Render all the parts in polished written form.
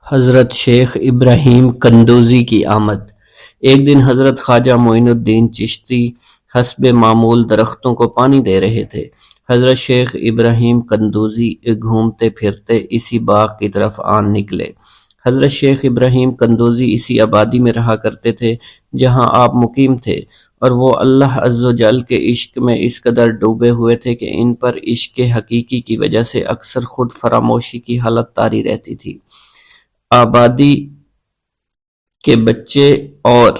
حضرت شیخ ابراہیم قندوزی کی آمد۔ ایک دن حضرت خواجہ معین الدین چشتی حسب معمول درختوں کو پانی دے رہے تھے۔ حضرت شیخ ابراہیم قندوزی گھومتے پھرتے اسی باغ کی طرف آن نکلے۔ حضرت شیخ ابراہیم قندوزی اسی آبادی میں رہا کرتے تھے جہاں آپ مقیم تھے، اور وہ اللہ عز و جل کے عشق میں اس قدر ڈوبے ہوئے تھے کہ ان پر عشق حقیقی کی وجہ سے اکثر خود فراموشی کی حالت طاری رہتی تھی۔ آبادی کے بچے اور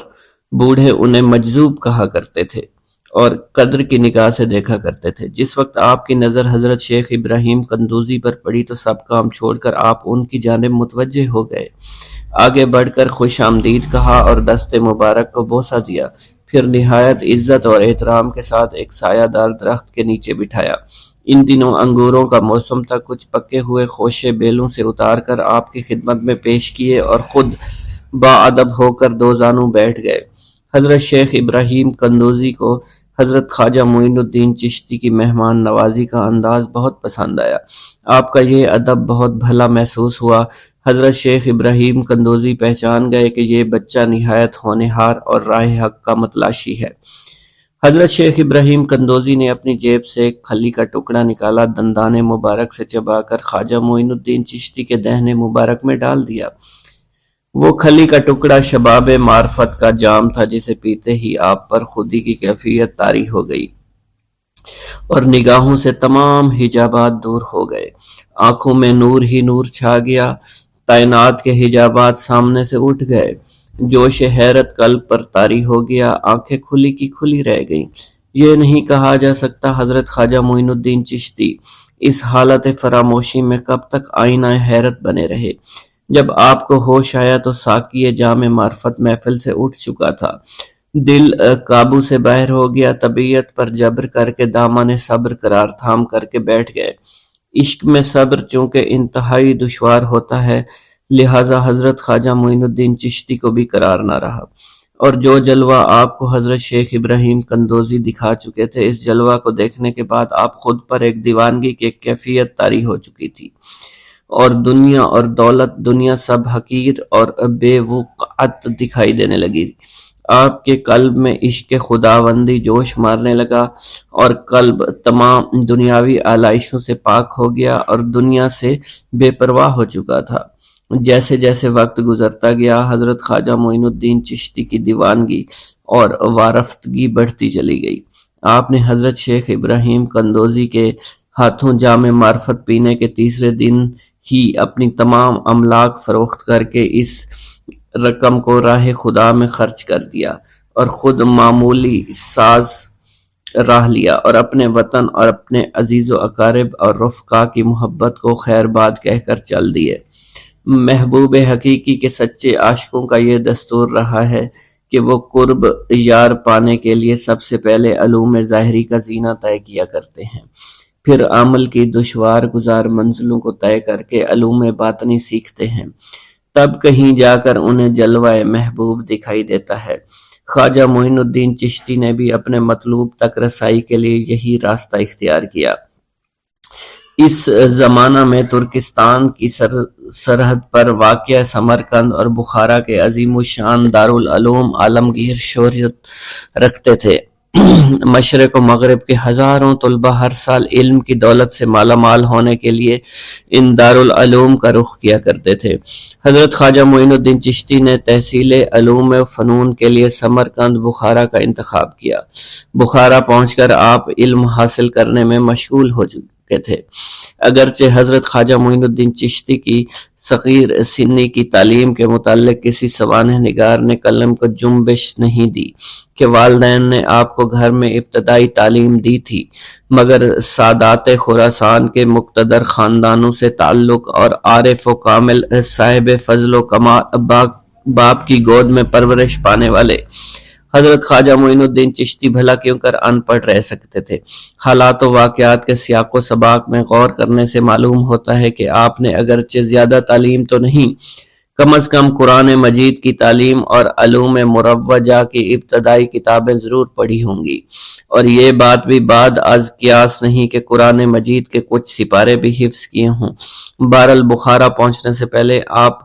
بوڑھے انہیں مجذوب کہا کرتے تھے اور قدر کی نگاہ سے دیکھا کرتے تھے۔ جس وقت آپ کی نظر حضرت شیخ ابراہیم قندوزی پر پڑی تو سب کام چھوڑ کر آپ ان کی جانب متوجہ ہو گئے۔ آگے بڑھ کر خوش آمدید کہا اور دست مبارک کو بوسہ دیا، پھر نہایت عزت اور احترام کے ساتھ ایک سایہ دار درخت کے نیچے بٹھایا۔ ان دنوں انگوروں کا موسم تھا، کچھ پکے ہوئے خوشے بیلوں سے اتار کر آپ کی خدمت میں پیش کیے اور خود باادب ہو کر دو زانوں بیٹھ گئے۔ حضرت شیخ ابراہیم قندوزی کو حضرت خواجہ معین الدین چشتی کی مہمان نوازی کا انداز بہت پسند آیا۔ آپ کا یہ ادب بہت بھلا محسوس ہوا۔ حضرت شیخ ابراہیم قندوزی پہچان گئے کہ یہ بچہ نہایت ہونہار اور راہ حق کا متلاشی ہے۔ حضرت شیخ ابراہیم قندوزی نے اپنی جیب سے ایک کھلی کا ٹکڑا نکالا، دندان مبارک سے چبا کر خواجہ معین الدین چشتی کے دہنے مبارک میں ڈال دیا۔ وہ کھلی کا ٹکڑا شباب معرفت کا جام تھا جسے پیتے ہی آپ پر خودی کی کیفیت طاری ہو گئی اور نگاہوں سے تمام حجابات دور ہو گئے۔ آنکھوں میں نور ہی نور چھا گیا، تعینات کے حجابات سامنے سے اٹھ گئے، جوش حیرت قلب پر طاری ہو گیا، آنکھیں کھلی کی کھلی رہ گئیں۔ یہ نہیں کہا جا سکتا حضرت خواجہ معین الدین چشتی اس حالت فراموشی میں کب تک آئینہ حیرت بنے رہے۔ جب آپ کو ہوش آیا تو ساقی جام معرفت محفل سے اٹھ چکا تھا، دل قابو سے باہر ہو گیا، طبیعت پر جبر کر کے دامن صبر قرار تھام کر کے بیٹھ گئے۔ عشق میں صبر چونکہ انتہائی دشوار ہوتا ہے، لہٰذا حضرت خواجہ معین الدین چشتی کو بھی قرار نہ رہا، اور جو جلوہ آپ کو حضرت شیخ ابراہیم قندوزی دکھا چکے تھے، اس جلوہ کو دیکھنے کے بعد آپ خود پر ایک دیوانگی کی ایک کیفیت طاری ہو چکی تھی، اور دنیا اور دولت، دنیا سب حقیر اور بے وقعت دکھائی دینے لگی۔ آپ کے قلب میں عشق خداوندی جوش مارنے لگا اور قلب تمام دنیاوی آلائشوں سے پاک ہو گیا اور دنیا سے بے پرواہ ہو چکا تھا۔ جیسے جیسے وقت گزرتا گیا، حضرت خواجہ معین الدین چشتی کی دیوانگی اور وارفتگی بڑھتی چلی گئی۔ آپ نے حضرت شیخ ابراہیم قندوزی کے ہاتھوں جام معرفت پینے کے تیسرے دن ہی اپنی تمام املاک فروخت کر کے اس رقم کو راہ خدا میں خرچ کر دیا اور خود معمولی ساز راہ لیا اور اپنے وطن اور اپنے عزیز و اقارب اور رفقا کی محبت کو خیر باد کہہ کر چل دیے۔ محبوب حقیقی کے سچے عاشقوں کا یہ دستور رہا ہے کہ وہ قرب یار پانے کے لیے سب سے پہلے علوم ظاہری کا زینہ طے کیا کرتے ہیں، پھر عمل کی دشوار گزار منزلوں کو طے کر کے علوم باطنی سیکھتے ہیں، تب کہیں جا کر انہیں جلوہ محبوب دکھائی دیتا ہے۔ خواجہ معین الدین چشتی نے بھی اپنے مطلوب تک رسائی کے لیے یہی راستہ اختیار کیا۔ اس زمانہ میں ترکستان کی سرحد پر واقع سمرقند اور بخارا کے عظیم الشان دارالعلوم عالمگیر شہرت رکھتے تھے۔ مشرق و مغرب کے ہزاروں طلبہ ہر سال علم کی دولت سے مالا مال ہونے کے لیے ان دارالعلوم کا رخ کیا کرتے تھے۔ حضرت خواجہ معین الدین چشتی نے تحصیل علوم و فنون کے لیے سمرقند بخارا کا انتخاب کیا۔ بخارا پہنچ کر آپ علم حاصل کرنے میں مشغول ہو چکے تھے، اگرچہ حضرت خواجہ معین الدین چشتی کی صغیر سنی کی تعلیم کے متعلق کسی سوانح نگار نے قلم کو جنبش نہیں دی کہ والدین نے آپ کو گھر میں ابتدائی تعلیم دی تھی، مگر سادات خراسان کے مقتدر خاندانوں سے تعلق اور عارف و کامل صاحب فضل و کمال باپ کی گود میں پرورش پانے والے حضرت خواجہ معین الدین چشتی بھلا کیوں کر ان پڑھ رہ سکتے تھے۔ حالات و واقعات کے سیاق و سباق میں غور کرنے سے معلوم ہوتا ہے کہ آپ نے اگرچہ زیادہ تعلیم تو نہیں، کم از کم قرآن مجید کی تعلیم اور علوم مروجہ کی ابتدائی کتابیں ضرور پڑھی ہوں گی، اور یہ بات بھی بعد از قیاس نہیں کہ قرآن مجید کے کچھ سپارے بھی حفظ کیے ہوں۔ بہرحال بخارا پہنچنے سے پہلے آپ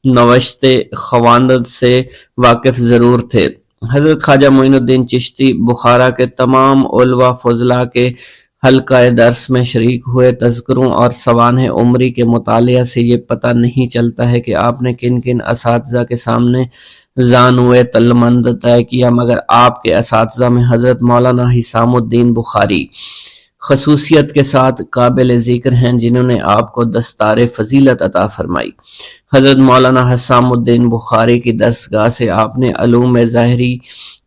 نوشت خواندند سے واقف ضرور تھے۔ حضرت خواجہ معین الدین چشتی بخارا کے تمام علماء فضلاء کے حلقہ درس میں شریک ہوئے۔ تذکروں اور سوانح عمری کے مطالعہ سے یہ پتہ نہیں چلتا ہے کہ آپ نے کن کن اساتذہ کے سامنے زانوئے تلمند طے کیا، مگر آپ کے اساتذہ میں حضرت مولانا حسام الدین بخاری خصوصیت کے ساتھ قابل ذکر ہیں، جنہوں نے آپ کو دستار فضیلت عطا فرمائی۔ حضرت مولانا حسام الدین بخاری کی دستگاہ سے آپ نے علوم ظاہری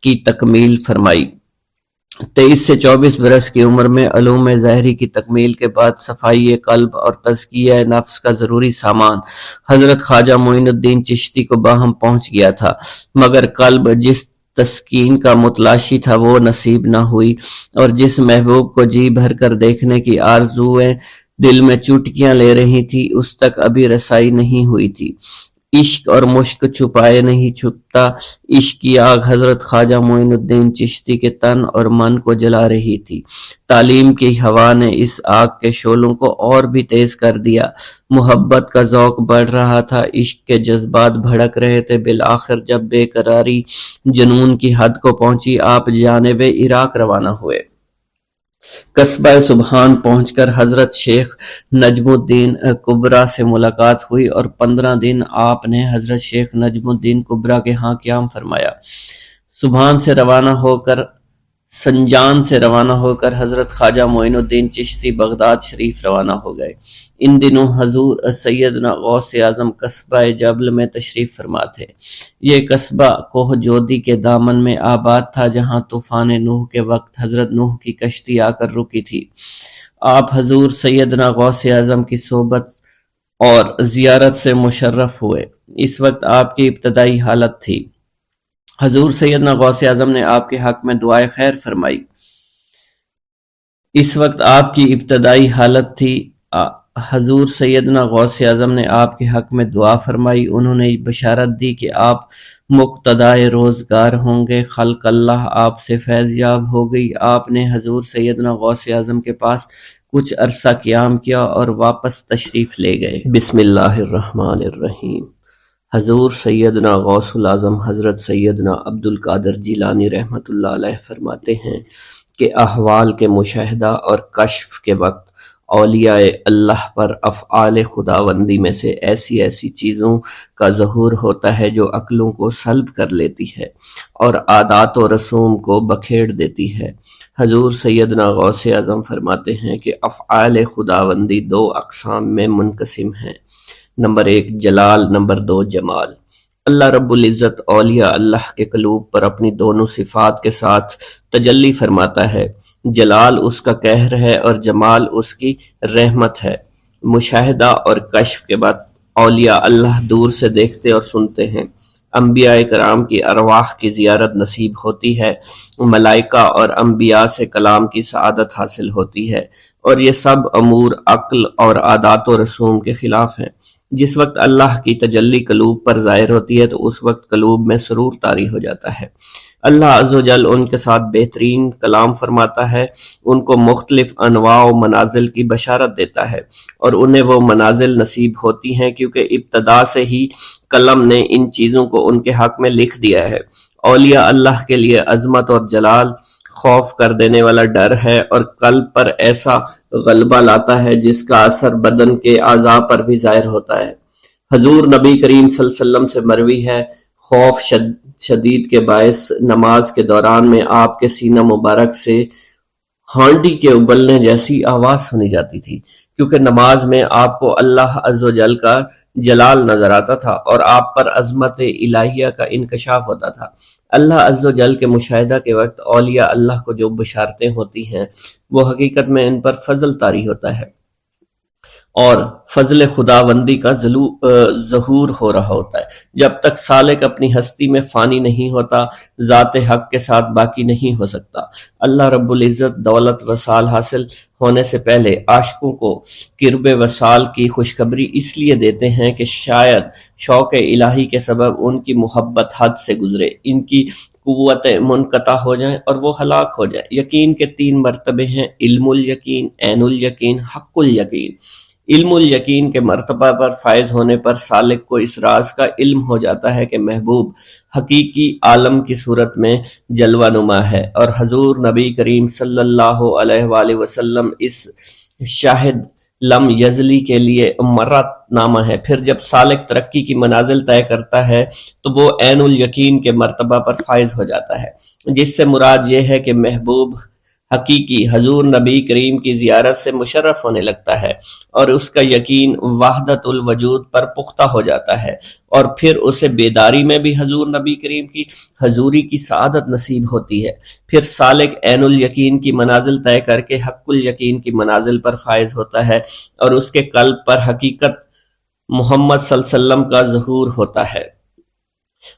کی تکمیل فرمائی۔ 23 سے 24 برس کی عمر میں علوم ظاہری کی تکمیل کے بعد صفائی قلب اور تزکیہ نفس کا ضروری سامان حضرت خواجہ معین الدین چشتی کو باہم پہنچ گیا تھا، مگر قلب جس تسکین کا متلاشی تھا وہ نصیب نہ ہوئی، اور جس محبوب کو جی بھر کر دیکھنے کی آرزویں دل میں چوٹکیاں لے رہی تھی اس تک ابھی رسائی نہیں ہوئی تھی۔ عشق اور مشک چھپائے نہیں چھپتا، عشق کی آگ حضرت خواجہ معین الدین چشتی کے تن اور من کو جلا رہی تھی۔ تعلیم کی ہوا نے اس آگ کے شعلوں کو اور بھی تیز کر دیا، محبت کا ذوق بڑھ رہا تھا، عشق کے جذبات بھڑک رہے تھے۔ بالآخر جب بے قراری جنون کی حد کو پہنچی، آپ جانب عراق روانہ ہوئے۔ قصبہ سبحان پہنچ کر حضرت شیخ نجم الدین کبرا سے ملاقات ہوئی، اور 15 دن آپ نے حضرت شیخ نجم الدین کبرا کے ہاں قیام فرمایا۔ سبحان سے روانہ ہو کر حضرت خواجہ معین الدین چشتی بغداد شریف روانہ ہو گئے۔ ان دنوں حضور سیدنا غوث اعظم قصبہ جبل میں تشریف فرما تھے۔ یہ قصبہ کوہ جودی کے دامن میں آباد تھا، جہاں طوفان نوح کے وقت حضرت نوح کی کشتی آ کر رکی تھی۔ آپ حضور سیدنا غوث اعظم کی صحبت اور زیارت سے مشرف ہوئے۔ اس وقت آپ کی ابتدائی حالت تھی۔ حضور سیدنا غوث اعظم نے آپ کے حق میں دعائے خیر فرمائی۔ اس وقت آپ کی ابتدائی حالت تھی۔ حضور سیدنا غوث اعظم نے آپ کے حق میں دعا فرمائی۔ انہوں نے بشارت دی کہ آپ مقتدائے روزگار ہوں گے۔ خلق اللہ آپ سے فیض یاب ہو گئی۔ آپ نے حضور سیدنا غوث اعظم کے پاس کچھ عرصہ قیام کیا اور واپس تشریف لے گئے۔ بسم اللہ الرحمن الرحیم۔ حضور سیدنا غوث العظم حضرت سیدنا عبد القادر جیلانی رحمۃ اللہ علیہ فرماتے ہیں کہ احوال کے مشاہدہ اور کشف کے وقت اولیاء اللہ پر افعال خداوندی میں سے ایسی ایسی چیزوں کا ظہور ہوتا ہے جو عقلوں کو سلب کر لیتی ہے اور عادات و رسوم کو بکھیڑ دیتی ہے۔ حضور سیدنا غوث اعظم فرماتے ہیں کہ افعال خداوندی 2 اقسام میں منقسم ہیں، نمبر 1 جلال، نمبر 2 جمال۔ اللہ رب العزت اولیاء اللہ کے قلوب پر اپنی دونوں صفات کے ساتھ تجلی فرماتا ہے۔ جلال اس کا قہر ہے اور جمال اس کی رحمت ہے۔ مشاہدہ اور کشف کے بعد اولیاء اللہ دور سے دیکھتے اور سنتے ہیں، انبیاء کرام کی ارواح کی زیارت نصیب ہوتی ہے، ملائکہ اور انبیاء سے کلام کی سعادت حاصل ہوتی ہے، اور یہ سب امور عقل اور عادات و رسوم کے خلاف ہیں۔ جس وقت اللہ کی تجلی قلوب پر ظاہر ہوتی ہے تو اس وقت قلوب میں سرور طاری ہو جاتا ہے۔ اللہ عز و جل ان کے ساتھ بہترین کلام فرماتا ہے، ان کو مختلف انواع و منازل کی بشارت دیتا ہے، اور انہیں وہ منازل نصیب ہوتی ہیں کیونکہ ابتدا سے ہی قلم نے ان چیزوں کو ان کے حق میں لکھ دیا ہے۔ اولیاء اللہ کے لیے عظمت اور جلال خوف کر دینے والا ڈر ہے، اور قلب پر ایسا غلبہ لاتا ہے جس کا اثر بدن کے اعضاء پر بھی ظاہر ہوتا ہے۔ حضور نبی کریم صلی اللہ علیہ وسلم سے مروی ہے، خوف شدید کے باعث نماز کے دوران میں آپ کے سینہ مبارک سے ہانڈی کے ابلنے جیسی آواز سنی جاتی تھی، کیونکہ نماز میں آپ کو اللہ عز و جل کا جلال نظر آتا تھا اور آپ پر عظمت الہیہ کا انکشاف ہوتا تھا۔ اللہ عز و جل کے مشاہدہ کے وقت اولیاء اللہ کو جو بشارتیں ہوتی ہیں وہ حقیقت میں ان پر فضل طاری ہوتا ہے۔ اور فضل خداوندی کا ظہور ہو رہا ہوتا ہے۔ جب تک سالک اپنی ہستی میں فانی نہیں ہوتا، ذات حق کے ساتھ باقی نہیں ہو سکتا۔ اللہ رب العزت دولت وصال حاصل ہونے سے پہلے عاشقوں کو قرب وصال کی خوشخبری اس لیے دیتے ہیں کہ شاید شوق الہی کے سبب ان کی محبت حد سے گزرے، ان کی قوتیں منقطع ہو جائیں اور وہ ہلاک ہو جائیں۔ یقین کے 3 مرتبے ہیں: علم الیقین، عین الیقین، حق الیقین۔ علم الیقین کے مرتبہ پر فائز ہونے پر سالک کو اس راز کا علم ہو جاتا ہے کہ محبوب حقیقی عالم کی صورت میں جلوہ نما ہے، اور حضور نبی کریم صلی اللہ علیہ وآلہ وسلم اس شاہد لم یزلی کے لیے مرت نامہ ہے۔ پھر جب سالک ترقی کی منازل طے کرتا ہے تو وہ عین الیقین کے مرتبہ پر فائز ہو جاتا ہے، جس سے مراد یہ ہے کہ محبوب حقیقی حضور نبی کریم کی زیارت سے مشرف ہونے لگتا ہے، اور اس کا یقین وحدت الوجود پر پختہ ہو جاتا ہے، اور پھر اسے بیداری میں بھی حضور نبی کریم کی حضوری کی سعادت نصیب ہوتی ہے۔ پھر سالک عین الیقین کی منازل طے کر کے حق الیقین کی منازل پر فائز ہوتا ہے، اور اس کے قلب پر حقیقت محمد صلی اللہ علیہ وسلم کا ظہور ہوتا ہے۔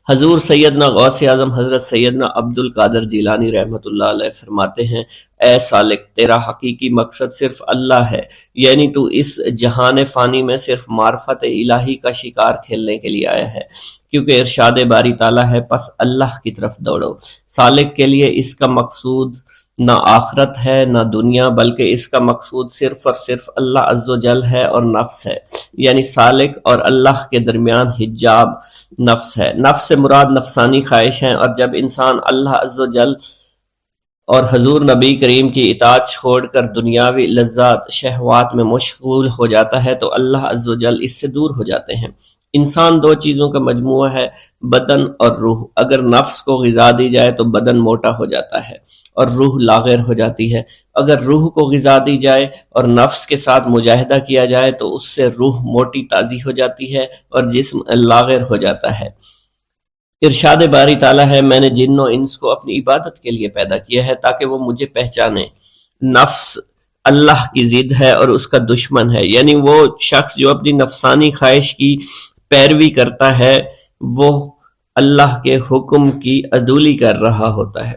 حضور سیدنا غوث اعظم حضرت سیدنا عبد القادر جیلانی رحمۃ اللہ علیہ فرماتے ہیں: اے سالک، تیرا حقیقی مقصد صرف اللہ ہے، یعنی تو اس جہان فانی میں صرف معرفت الہی کا شکار کھیلنے کے لیے آیا ہے، کیونکہ ارشاد باری تعالیٰ ہے پس اللہ کی طرف دوڑو۔ سالک کے لیے اس کا مقصود نہ آخرت ہے نہ دنیا، بلکہ اس کا مقصود صرف اور صرف اللہ عز و جل ہے اور نفس ہے، یعنی سالک اور اللہ کے درمیان حجاب نفس ہے۔ نفس سے مراد نفسانی خواہش ہیں، اور جب انسان اللہ عز و جل اور حضور نبی کریم کی اطاعت چھوڑ کر دنیاوی لذات شہوات میں مشغول ہو جاتا ہے تو اللہ عز و جل اس سے دور ہو جاتے ہیں۔ انسان 2 چیزوں کا مجموعہ ہے، بدن اور روح۔ اگر نفس کو غذا دی جائے تو بدن موٹا ہو جاتا ہے اور روح لاغر ہو جاتی ہے، اگر روح کو غذا دی جائے اور نفس کے ساتھ مجاہدہ کیا جائے تو اس سے روح موٹی تازی ہو جاتی ہے اور جسم لاغر ہو جاتا ہے۔ ارشاد باری تعالیٰ ہے: میں نے جن و انس کو اپنی عبادت کے لیے پیدا کیا ہے تاکہ وہ مجھے پہچانے۔ نفس اللہ کی ضد ہے اور اس کا دشمن ہے، یعنی وہ شخص جو اپنی نفسانی خواہش کی پیروی کرتا ہے وہ اللہ کے حکم کی عدولی کر رہا ہوتا ہے۔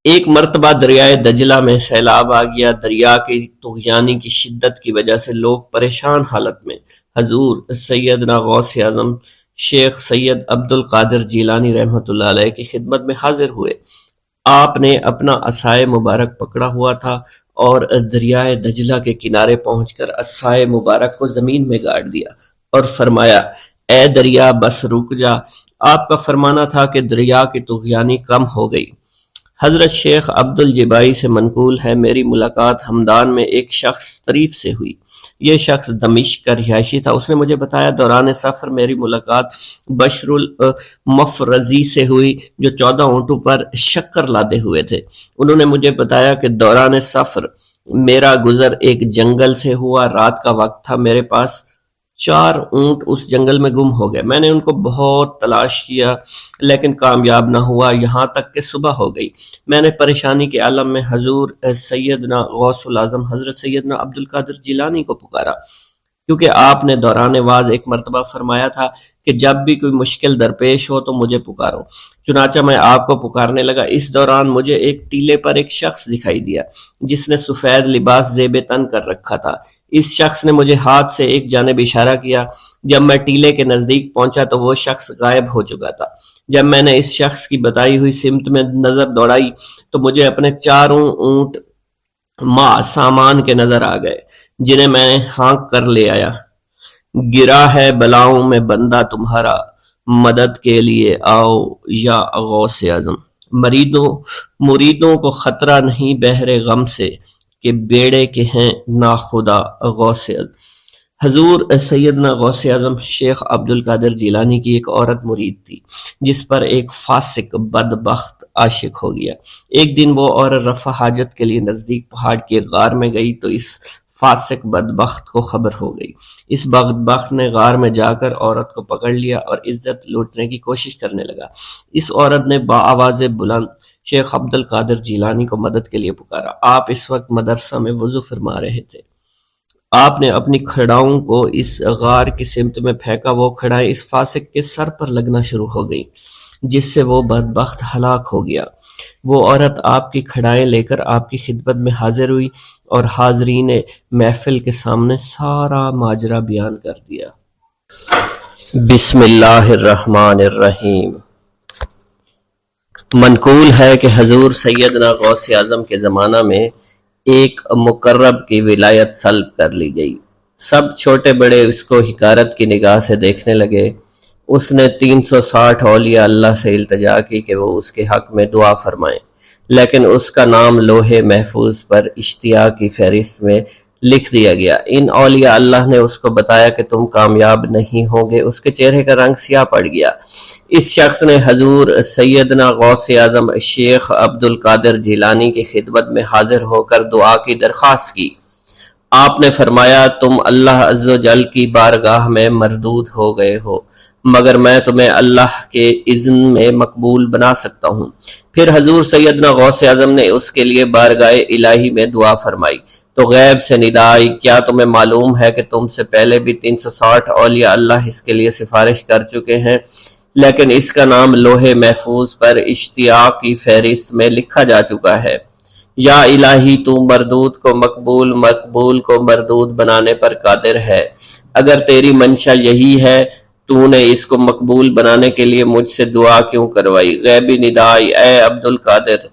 ایک مرتبہ دریائے دجلہ میں سیلاب آ گیا۔ دریا کی طغیانی کی شدت کی وجہ سے لوگ پریشان حالت میں حضور سیدنا غوث اعظم شیخ سید عبد القادر جیلانی رحمۃ اللہ علیہ کی خدمت میں حاضر ہوئے۔ آپ نے اپنا عصائے مبارک پکڑا ہوا تھا اور دریائے دجلہ کے کنارے پہنچ کر عصائے مبارک کو زمین میں گاڑ دیا اور فرمایا: اے دریا بس رک جا۔ آپ کا فرمانا تھا کہ دریا کی طغیانی کم ہو گئی۔ حضرت شیخ عبد الجبائی سے منقول ہے: میری ملاقات ہمدان میں ایک شخص طریف سے ہوئی۔ یہ شخص دمشق کا رہائشی تھا۔ اس نے مجھے بتایا دوران سفر میری ملاقات بشر المفرزی سے ہوئی جو 14 اونٹوں پر شکر لادے ہوئے تھے۔ انہوں نے مجھے بتایا کہ دوران سفر میرا گزر ایک جنگل سے ہوا۔ رات کا وقت تھا، میرے پاس 4 اونٹ اس جنگل میں گم ہو گئے۔ میں نے ان کو بہت تلاش کیا لیکن کامیاب نہ ہوا، یہاں تک کہ صبح ہو گئی۔ میں نے پریشانی کے عالم میں حضور سیدنا غوث الاعظم حضرت سیدنا عبد القادر جیلانی کو پکارا، کیونکہ آپ نے دوران واز ایک مرتبہ فرمایا تھا کہ جب بھی کوئی مشکل درپیش ہو تو مجھے پکارو۔ چنانچہ میں آپ کو پکارنے لگا۔ اس دوران مجھے ایک ٹیلے پر ایک شخص دکھائی دیا جس نے سفید لباس زیب تن کر رکھا تھا۔ اس شخص نے مجھے ہاتھ سے ایک جانب اشارہ کیا۔ جب میں ٹیلے کے نزدیک پہنچا تو وہ شخص غائب ہو چکا تھا۔ جب میں نے اس شخص کی بتائی ہوئی سمت میں نظر دوڑائی تو مجھے اپنے 4 اونٹ ماں سامان کے نظر آ گئے جنہیں میں ہانک کر لے آیا۔ گرا ہے بلاؤں میں بندہ تمہارا، مدد کے لیے آؤ یا غوث اعظم۔ مریدوں کو خطرہ نہیں بحر غم سے کہ بیڑے کے ہیں ناخدا غوث اعظم۔ حضور سیدنا غوث اعظم شیخ عبد القادر جیلانی کی ایک عورت مرید تھی جس پر ایک فاسق بدبخت عاشق ہو گیا۔ ایک دن وہ عورت رفع حاجت کے لیے نزدیک پہاڑ کے غار میں گئی تو اس فاسق بدبخت کو خبر ہو گئی۔ اس بدبخت نے غار میں جا کر عورت کو پکڑ لیا اور عزت لوٹنے کی کوشش کرنے لگا۔ اس عورت نے بآواز بلند شیخ عبد القادر جیلانی کو مدد کے لیے پکارا۔ آپ اس وقت مدرسہ میں وضو فرما رہے تھے۔ آپ نے اپنی کھڑاؤں کو اس غار کی سمت میں پھینکا، وہ کھڑائیں اس فاسق کے سر پر لگنا شروع ہو گئیں، جس سے وہ بدبخت ہلاک ہو گیا۔ وہ عورت آپ کی کھڑائیں لے کر آپ کی خدمت میں حاضر ہوئی اور حاضرین محفل کے سامنے سارا ماجرا بیان کر دیا۔ بسم اللہ الرحمن الرحیم۔ منقول ہے کہ حضور سیدنا غوث اعظم کے زمانہ میں ایک مقرب کی ولایت سلب کر لی گئی۔ سب چھوٹے بڑے اس کو حقارت کی نگاہ سے دیکھنے لگے۔ اس نے 360 اولیاء اللہ سے التجا کی کہ وہ اس کے حق میں دعا فرمائیں، لیکن اس کا نام لوح محفوظ پر اشتیاق کی فہرست میں لکھ دیا گیا۔ ان اولیاء اللہ نے اس کو بتایا کہ تم کامیاب نہیں ہوں گے۔ اس کے چہرے کا رنگ سیاہ پڑ گیا۔ اس شخص نے حضور سیدنا غوث اعظم شیخ عبد القادر جیلانی کی خدمت میں حاضر ہو کر دعا کی درخواست کی۔ آپ نے فرمایا تم اللہ عز و جل کی بارگاہ میں مردود ہو گئے ہو، مگر میں تمہیں اللہ کے اذن میں مقبول بنا سکتا ہوں۔ پھر حضور سیدنا غوث اعظم نے اس کے لیے بارگاہ الہی میں دعا فرمائی تو غیب سے ندا آئی، کیا تمہیں معلوم ہے کہ تم سے پہلے بھی 360 اولیاء اللہ اس کے لیے سفارش کر چکے ہیں، لیکن اس کا نام لوح محفوظ پر اشتیاق کی فہرست میں لکھا جا چکا ہے۔ یا الہی تو مردود کو مقبول، مقبول کو مردود بنانے پر قادر ہے۔ اگر تیری منشا یہی ہے تو نے اس کو مقبول بنانے کے لیے مجھ سے دعا کیوں کروائی؟ غیبی ندا آئی، اے عبد القادر،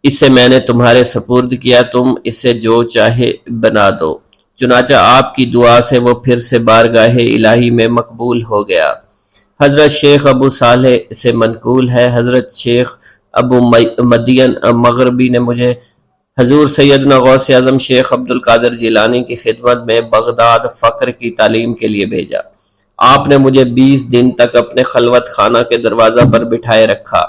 اسے میں نے تمہارے سپرد کیا، تم اسے جو چاہے بنا دو۔ چنانچہ آپ کی دعا سے وہ پھر سے بارگاہ الہی میں مقبول ہو گیا۔ حضرت شیخ ابو صالح سے منقول ہے، حضرت شیخ ابو مدین مغربی نے مجھے حضور سیدنا غوث اعظم شیخ عبد القادر جیلانی کی خدمت میں بغداد فقر کی تعلیم کے لیے بھیجا۔ آپ نے مجھے 20 دن تک اپنے خلوت خانہ کے دروازہ پر بٹھائے رکھا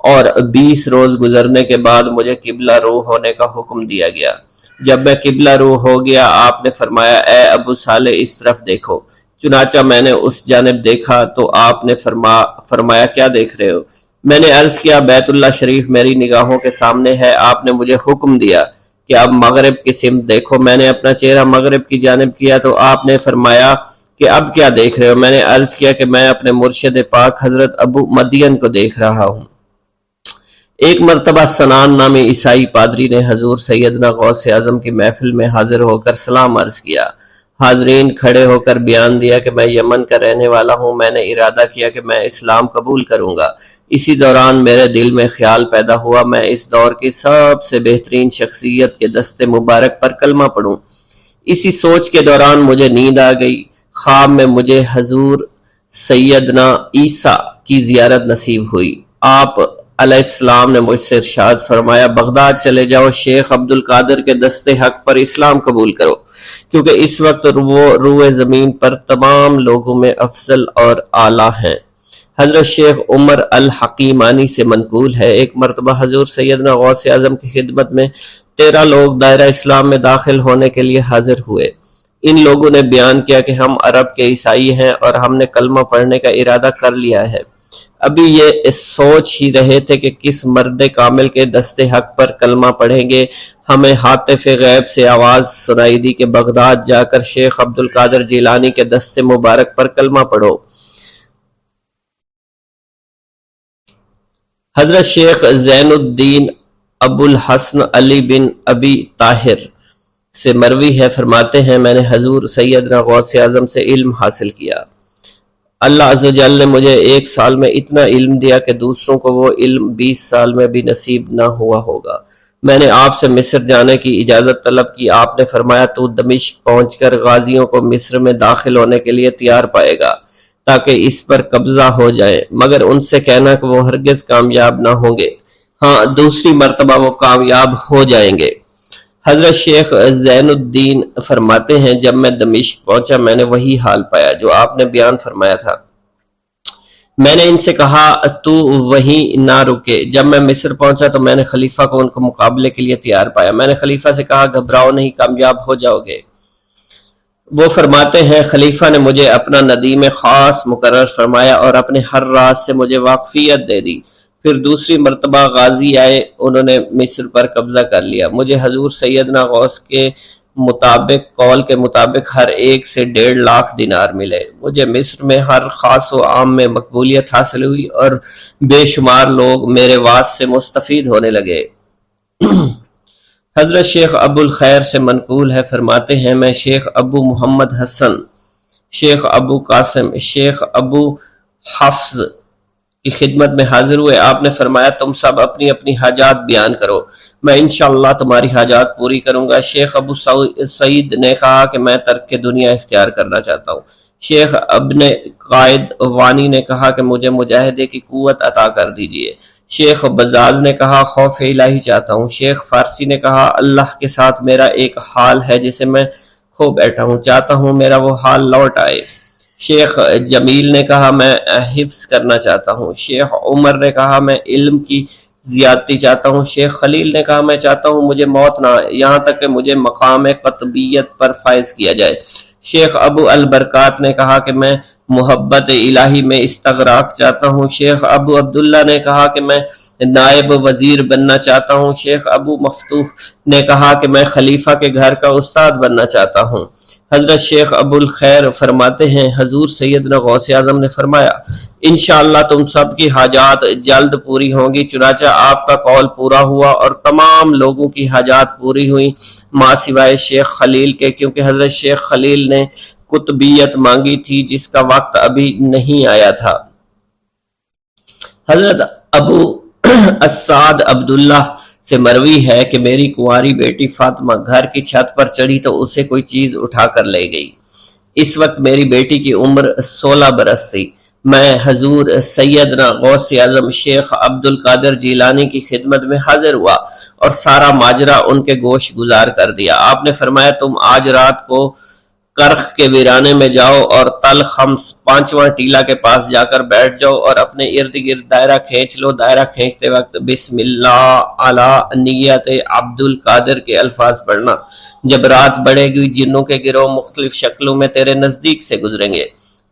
اور 20 روز گزرنے کے بعد مجھے قبلہ رو ہونے کا حکم دیا گیا۔ جب میں قبلہ رو ہو گیا آپ نے فرمایا اے ابو صالح اس طرف دیکھو۔ چنانچہ میں نے اس جانب دیکھا تو آپ نے فرمایا کیا دیکھ رہے ہو؟ میں نے عرض کیا بیت اللہ شریف میری نگاہوں کے سامنے ہے۔ آپ نے مجھے حکم دیا کہ اب مغرب کی سمت دیکھو۔ میں نے اپنا چہرہ مغرب کی جانب کیا تو آپ نے فرمایا کہ اب کیا دیکھ رہے ہو؟ میں نے عرض کیا کہ میں اپنے مرشد پاک حضرت ابو مدین کو دیکھ رہا ہوں۔ ایک مرتبہ سنان نامی عیسائی پادری نے حضور سیدنا غوث اعظم کی محفل میں حاضر ہو کر سلام عرض کیا۔ حاضرین کھڑے ہو کر بیان دیا کہ میں یمن کا رہنے والا ہوں، میں نے ارادہ کیا کہ میں اسلام قبول کروں گا۔ اسی دوران میرے دل میں خیال پیدا ہوا میں اس دور کی سب سے بہترین شخصیت کے دست مبارک پر کلمہ پڑھوں۔ اسی سوچ کے دوران مجھے نیند آ گئی۔ خواب میں مجھے حضور سیدنا عیسیٰ کی زیارت نصیب ہوئی۔ آپ علیہ السلام نے مجھ سے ارشاد فرمایا بغداد چلے جاؤ، شیخ عبد القادر کے دست حق پر اسلام قبول کرو، کیونکہ اس وقت وہ روئے زمین پر تمام لوگوں میں افضل اور اعلیٰ ہیں۔ حضرت شیخ عمر الحکیمانی سے منقول ہے، ایک مرتبہ حضور سیدنا غوث اعظم کی خدمت میں 13 لوگ دائرہ اسلام میں داخل ہونے کے لیے حاضر ہوئے۔ ان لوگوں نے بیان کیا کہ ہم عرب کے عیسائی ہیں اور ہم نے کلمہ پڑھنے کا ارادہ کر لیا ہے۔ ابھی یہ سوچ ہی رہے تھے کہ کس مرد کامل کے دست حق پر کلمہ پڑھیں گے، ہمیں ہاتف غیب سے آواز سنائی دی کہ بغداد جا کر شیخ عبد القادر جیلانی کے دست مبارک پر کلمہ پڑھو۔ حضرت شیخ زین الدین ابو الحسن علی بن ابی طاہر سے مروی ہے، فرماتے ہیں میں نے حضور سیدنا غوث اعظم سے علم حاصل کیا۔ اللہ عز و جل نے مجھے 1 سال میں اتنا علم دیا کہ دوسروں کو وہ علم 20 سال میں بھی نصیب نہ ہوا ہوگا۔ میں نے آپ سے مصر جانے کی اجازت طلب کی۔ آپ نے فرمایا تو دمشق پہنچ کر غازیوں کو مصر میں داخل ہونے کے لیے تیار پائے گا تاکہ اس پر قبضہ ہو جائے، مگر ان سے کہنا کہ وہ ہرگز کامیاب نہ ہوں گے، ہاں دوسری مرتبہ وہ کامیاب ہو جائیں گے۔ حضرت شیخ زین الدین فرماتے ہیں جب میں دمشق پہنچا میں نے وہی حال پایا جو آپ نے بیان فرمایا تھا۔ میں نے ان سے کہا تو وہیں نہ رکے۔ جب میں مصر پہنچا تو میں نے خلیفہ کو ان کو مقابلے کے لیے تیار پایا۔ میں نے خلیفہ سے کہا گھبراؤ نہیں، کامیاب ہو جاؤ گے۔ وہ فرماتے ہیں خلیفہ نے مجھے اپنا ندیم خاص مقرر فرمایا اور اپنے ہر راز سے مجھے واقفیت دے دی۔ پھر دوسری مرتبہ غازی آئے، انہوں نے مصر پر قبضہ کر لیا۔ مجھے حضور سیدنا غوث کے مطابق قول کے مطابق ہر ایک سے 1.5 لاکھ دینار ملے۔ مجھے مصر میں ہر خاص و عام میں مقبولیت حاصل ہوئی اور بے شمار لوگ میرے وعظ سے مستفید ہونے لگے۔ حضرت شیخ ابو الخیر سے منقول ہے، فرماتے ہیں میں شیخ ابو محمد حسن، شیخ ابو قاسم، شیخ ابو حفظ کی خدمت میں حاضر ہوئے۔ آپ نے فرمایا تم سب اپنی اپنی حاجات بیان کرو، میں انشاءاللہ تمہاری حاجات پوری کروں گا۔ شیخ ابو سعید نے کہا کہ میں ترک دنیا اختیار کرنا چاہتا ہوں۔ شیخ ابن قائد وانی نے کہا کہ مجھے مجاہدے کی قوت عطا کر دیجئے۔ شیخ بزاز نے کہا خوف الہی چاہتا ہوں۔ شیخ فارسی نے کہا اللہ کے ساتھ میرا ایک حال ہے جسے میں کھو بیٹھا ہوں، چاہتا ہوں میرا وہ حال لوٹ آئے۔ شیخ جمیل نے کہا میں حفظ کرنا چاہتا ہوں۔ شیخ عمر نے کہا میں علم کی زیادتی چاہتا ہوں۔ شیخ خلیل نے کہا میں چاہتا ہوں مجھے موت نہ آئے، یہاں تک کہ مجھے مقام قطبیت پر فائز کیا جائے۔ شیخ ابو البرکات نے کہا کہ میں محبت الہی میں استغراق چاہتا ہوں۔ شیخ ابو عبداللہ نے کہا کہ میں نائب وزیر بننا چاہتا ہوں۔ شیخ ابو مفتوح نے کہا کہ میں خلیفہ کے گھر کا استاد بننا چاہتا ہوں۔ حضرت شیخ ابو الخیر فرماتے ہیں حضور سیدنا غوث اعظم نے فرمایا انشاءاللہ تم سب کی حاجات جلد پوری ہوں گی۔ چنانچہ آپ کا قول پورا ہوا اور تمام لوگوں کی حاجات پوری ہوئیں ماں سوائے شیخ خلیل کے، کیونکہ حضرت شیخ خلیل نے قطبیت مانگی تھی جس کا وقت ابھی نہیں آیا تھا۔ حضرت ابو السعد عبداللہ سے مروی ہے کہ میری کنواری بیٹی فاطمہ گھر کی چھت پر چڑھی تو اسے کوئی چیز اٹھا کر لے گئی۔ اس وقت میری بیٹی کی عمر 16 برس تھی۔ میں حضور سیدنا غوث اعظم شیخ عبد القادر جیلانی کی خدمت میں حاضر ہوا اور سارا ماجرا ان کے گوش گزار کر دیا۔ آپ نے فرمایا تم آج رات کو کرخ کے ویرانے میں جاؤ اور تل خمس 5واں ٹیلا کے پاس جا کر بیٹھ جاؤ اور اپنے ارد گرد دائرہ کھینچ لو۔ دائرہ کھینچتے وقت بسم اللہ علی نیت عبد القادر کے الفاظ پڑھنا۔ جب رات بڑھے گی جنوں کے گروہ مختلف شکلوں میں تیرے نزدیک سے گزریں گے،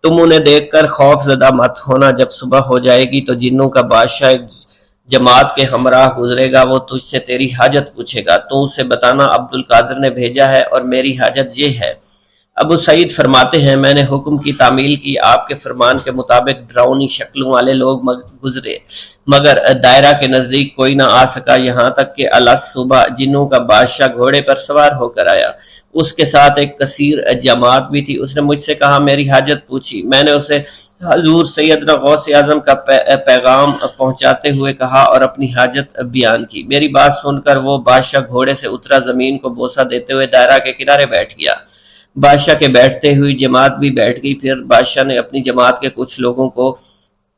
تم انہیں دیکھ کر خوف زدہ مت ہونا۔ جب صبح ہو جائے گی تو جنوں کا بادشاہ ایک جماعت کے ہمراہ گزرے گا، وہ تجھ سے تیری حاجت پوچھے گا، تو اسے بتانا عبد القادر نے بھیجا ہے اور میری حاجت یہ ہے۔ ابو سعید فرماتے ہیں میں نے حکم کی تعمیل کی، آپ کے فرمان کے مطابق ڈراؤنی شکلوں والے لوگ گزرے مگر دائرہ کے نزدیک کوئی نہ آ سکا، یہاں تک کہ صبح جنوں کا بادشاہ گھوڑے پر سوار ہو کر آیا، اس کے ساتھ ایک کثیر جماعت بھی تھی۔ اس نے مجھ سے کہا میری حاجت پوچھی، میں نے اسے حضور سیدنا غوث اعظم کا پیغام پہنچاتے ہوئے کہا اور اپنی حاجت بیان کی۔ میری بات سن کر وہ بادشاہ گھوڑے سے اترا، زمین کو بوسہ دیتے ہوئے دائرہ کے کنارے بیٹھ گیا۔ بادشاہ کے بیٹھتے ہوئی جماعت بھی بیٹھ گئی۔ پھر بادشاہ نے اپنی جماعت کے کچھ لوگوں کو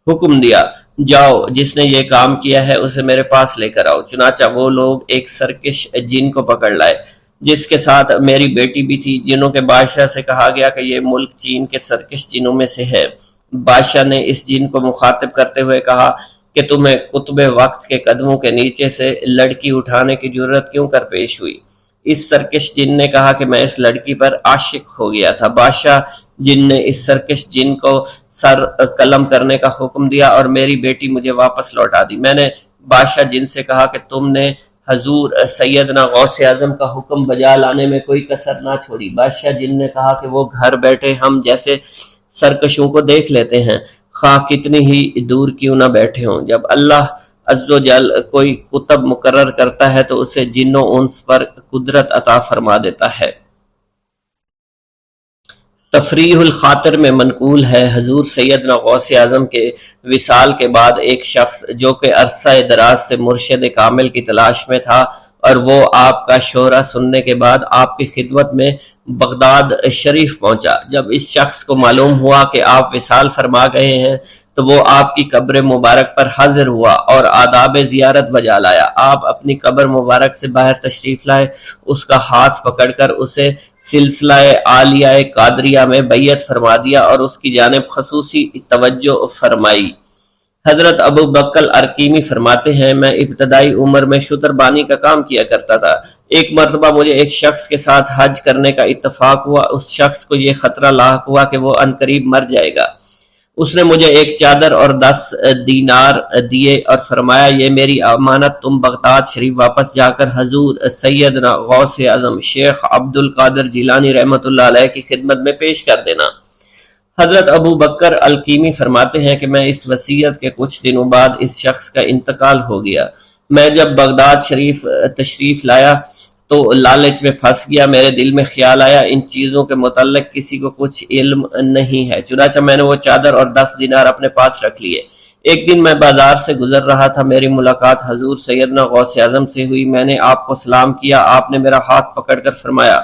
حکم دیا جاؤ جس نے یہ کام کیا ہے اسے میرے پاس لے کر آؤ۔ چنانچہ وہ لوگ ایک سرکش جن کو پکڑ لائے جس کے ساتھ میری بیٹی بھی تھی۔ جنوں کے بادشاہ سے کہا گیا کہ یہ ملک چین کے سرکش جنوں میں سے ہے۔ بادشاہ نے اس جن کو مخاطب کرتے ہوئے کہا کہ تمہیں قطب وقت کے قدموں کے نیچے سے لڑکی اٹھانے کی جرت کیوں کر پیش ہوئی؟ اس سرکش جن نے کہا کہ میں اس لڑکی پر عاشق ہو گیا تھا۔ بادشاہ جن نے اس سرکش جن کو سر قلم کرنے کا حکم دیا اور میری بیٹی مجھے واپس لوٹا دی۔ میں نے بادشاہ جن سے کہا کہ تم نے حضور سیدنا غوث اعظم کا حکم بجا لانے میں کوئی کسر نہ چھوڑی۔ بادشاہ جن نے کہا کہ وہ گھر بیٹھے ہم جیسے سرکشوں کو دیکھ لیتے ہیں، خواہ کتنی ہی دور کیوں نہ بیٹھے ہوں۔ جب اللہ عز و جل کوئی قطب مقرر کرتا ہے تو اسے جن و انس پر قدرت عطا فرما دیتا ہے۔ تفریح الخاطر میں منقول ہے حضور سیدنا غوث اعظم کے وصال کے بعد ایک شخص جو کہ عرصہ دراز سے مرشد کامل کی تلاش میں تھا اور وہ آپ کا شورا سننے کے بعد آپ کی خدمت میں بغداد شریف پہنچا۔ جب اس شخص کو معلوم ہوا کہ آپ وصال فرما گئے ہیں تو وہ آپ کی قبر مبارک پر حاضر ہوا اور آداب زیارت بجا لایا۔ آپ اپنی قبر مبارک سے باہر تشریف لائے، اس کا ہاتھ پکڑ کر اسے سلسلہ عالیہ قادریہ میں بیعت فرما دیا اور اس کی جانب خصوصی توجہ فرمائی۔ حضرت ابو بکر ارکیمی فرماتے ہیں میں ابتدائی عمر میں شتر بانی کا کام کیا کرتا تھا۔ ایک مرتبہ مجھے ایک شخص کے ساتھ حج کرنے کا اتفاق ہوا۔ اس شخص کو یہ خطرہ لاحق ہوا کہ وہ عنقریب مر جائے گا۔ اس نے مجھے ایک چادر اور 10 دینار دیے اور فرمایا یہ میری امانت تم بغداد شریف واپس جا کر حضور سیدنا غوث اعظم شیخ عبد القادر جیلانی رحمۃ اللہ علیہ کی خدمت میں پیش کر دینا۔ حضرت ابو بکر الکیمی فرماتے ہیں کہ میں اس وصیت کے کچھ دنوں بعد اس شخص کا انتقال ہو گیا۔ میں جب بغداد شریف تشریف لایا تو لالچ میں پھنس گیا۔ میرے دل میں خیال آیا ان چیزوں کے متعلق کسی کو کچھ علم نہیں ہے، چنانچہ میں نے وہ چادر اور 10 دینار اپنے پاس رکھ لیے۔ ایک دن میں بازار سے گزر رہا تھا، میری ملاقات حضور سیدنا غوث اعظم سے ہوئی۔ میں نے آپ کو سلام کیا، آپ نے میرا ہاتھ پکڑ کر فرمایا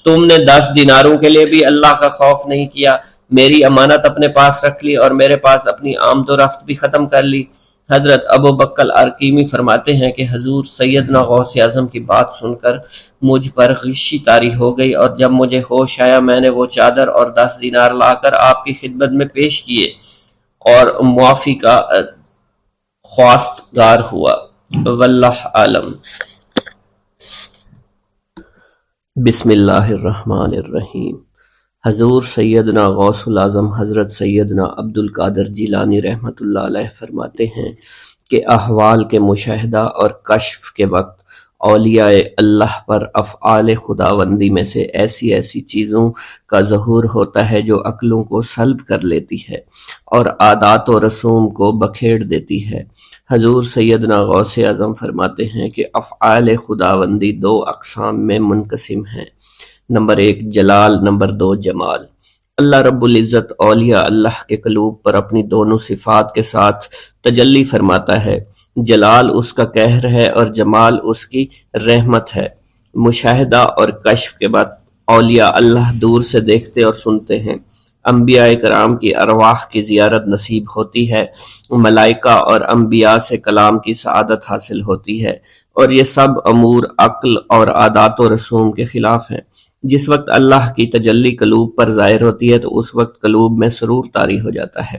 تم نے 10 دیناروں کے لیے بھی اللہ کا خوف نہیں کیا، میری امانت اپنے پاس رکھ لی اور میرے پاس اپنی آمد و رفت بھی ختم کر لی۔ حضرت ابو بکر الکیمی فرماتے ہیں کہ حضور سیدنا غوث اعظم کی بات سن کر مجھ پر غشی طاری ہو گئی، اور جب مجھے ہوش آیا میں نے وہ چادر اور 10 دینار لا کر آپ کی خدمت میں پیش کیے اور معافی کا خواستگار ہوا۔ واللہ عالم۔ بسم اللہ الرحمن الرحیم۔ حضور سیدنا غوث العظم حضرت سیدنا عبد القادر جیلانی رحمۃ اللہ علیہ فرماتے ہیں کہ احوال کے مشاہدہ اور کشف کے وقت اولیاء اللہ پر افعال خداوندی میں سے ایسی ایسی چیزوں کا ظہور ہوتا ہے جو عقلوں کو سلب کر لیتی ہے اور عادات و رسوم کو بکھیر دیتی ہے۔ حضور سیدنا غوث اعظم فرماتے ہیں کہ افعال خداوندی 2 اقسام میں منقسم ہیں، نمبر 1 جلال، نمبر 2 جمال۔ اللہ رب العزت اولیاء اللہ کے قلوب پر اپنی دونوں صفات کے ساتھ تجلی فرماتا ہے۔ جلال اس کا قہر ہے اور جمال اس کی رحمت ہے۔ مشاہدہ اور کشف کے بعد اولیاء اللہ دور سے دیکھتے اور سنتے ہیں، انبیاء کرام کی ارواح کی زیارت نصیب ہوتی ہے، ملائکہ اور انبیاء سے کلام کی سعادت حاصل ہوتی ہے، اور یہ سب امور عقل اور عادات و رسوم کے خلاف ہیں۔ جس وقت اللہ کی تجلی قلوب پر ظاہر ہوتی ہے تو اس وقت قلوب میں سرور طاری ہو جاتا ہے۔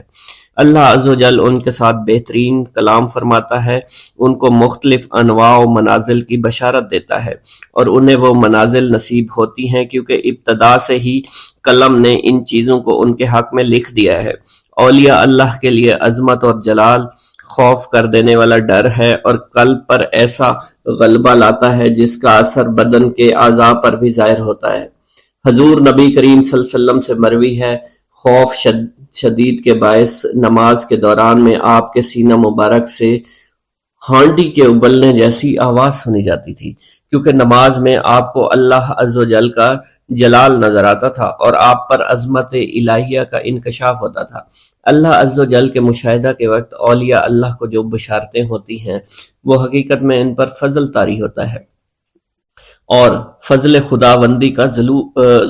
اللہ عز و جل ان کے ساتھ بہترین کلام فرماتا ہے، ان کو مختلف انواع و منازل کی بشارت دیتا ہے، اور انہیں وہ منازل نصیب ہوتی ہیں کیونکہ ابتدا سے ہی قلم نے ان چیزوں کو ان کے حق میں لکھ دیا ہے۔ اولیاء اللہ کے لیے عظمت اور جلال خوف کر دینے والا ڈر ہے اور قلب پر ایسا غلبہ لاتا ہے جس کا اثر بدن کے اعضاء پر بھی ظاہر ہوتا ہے۔ حضور نبی کریم صلی اللہ علیہ وسلم سے مروی ہے، خوف شدید کے باعث نماز کے دوران میں آپ کے سینہ مبارک سے ہانڈی کے ابلنے جیسی آواز سنی جاتی تھی، کیونکہ نماز میں آپ کو اللہ عز و جل کا جلال نظر آتا تھا اور آپ پر عظمت الہیہ کا انکشاف ہوتا تھا۔ اللہ عز و جل کے مشاہدہ کے وقت اولیاء اللہ کو جو بشارتیں ہوتی ہیں وہ حقیقت میں ان پر فضل طاری ہوتا ہے اور فضل خداوندی کا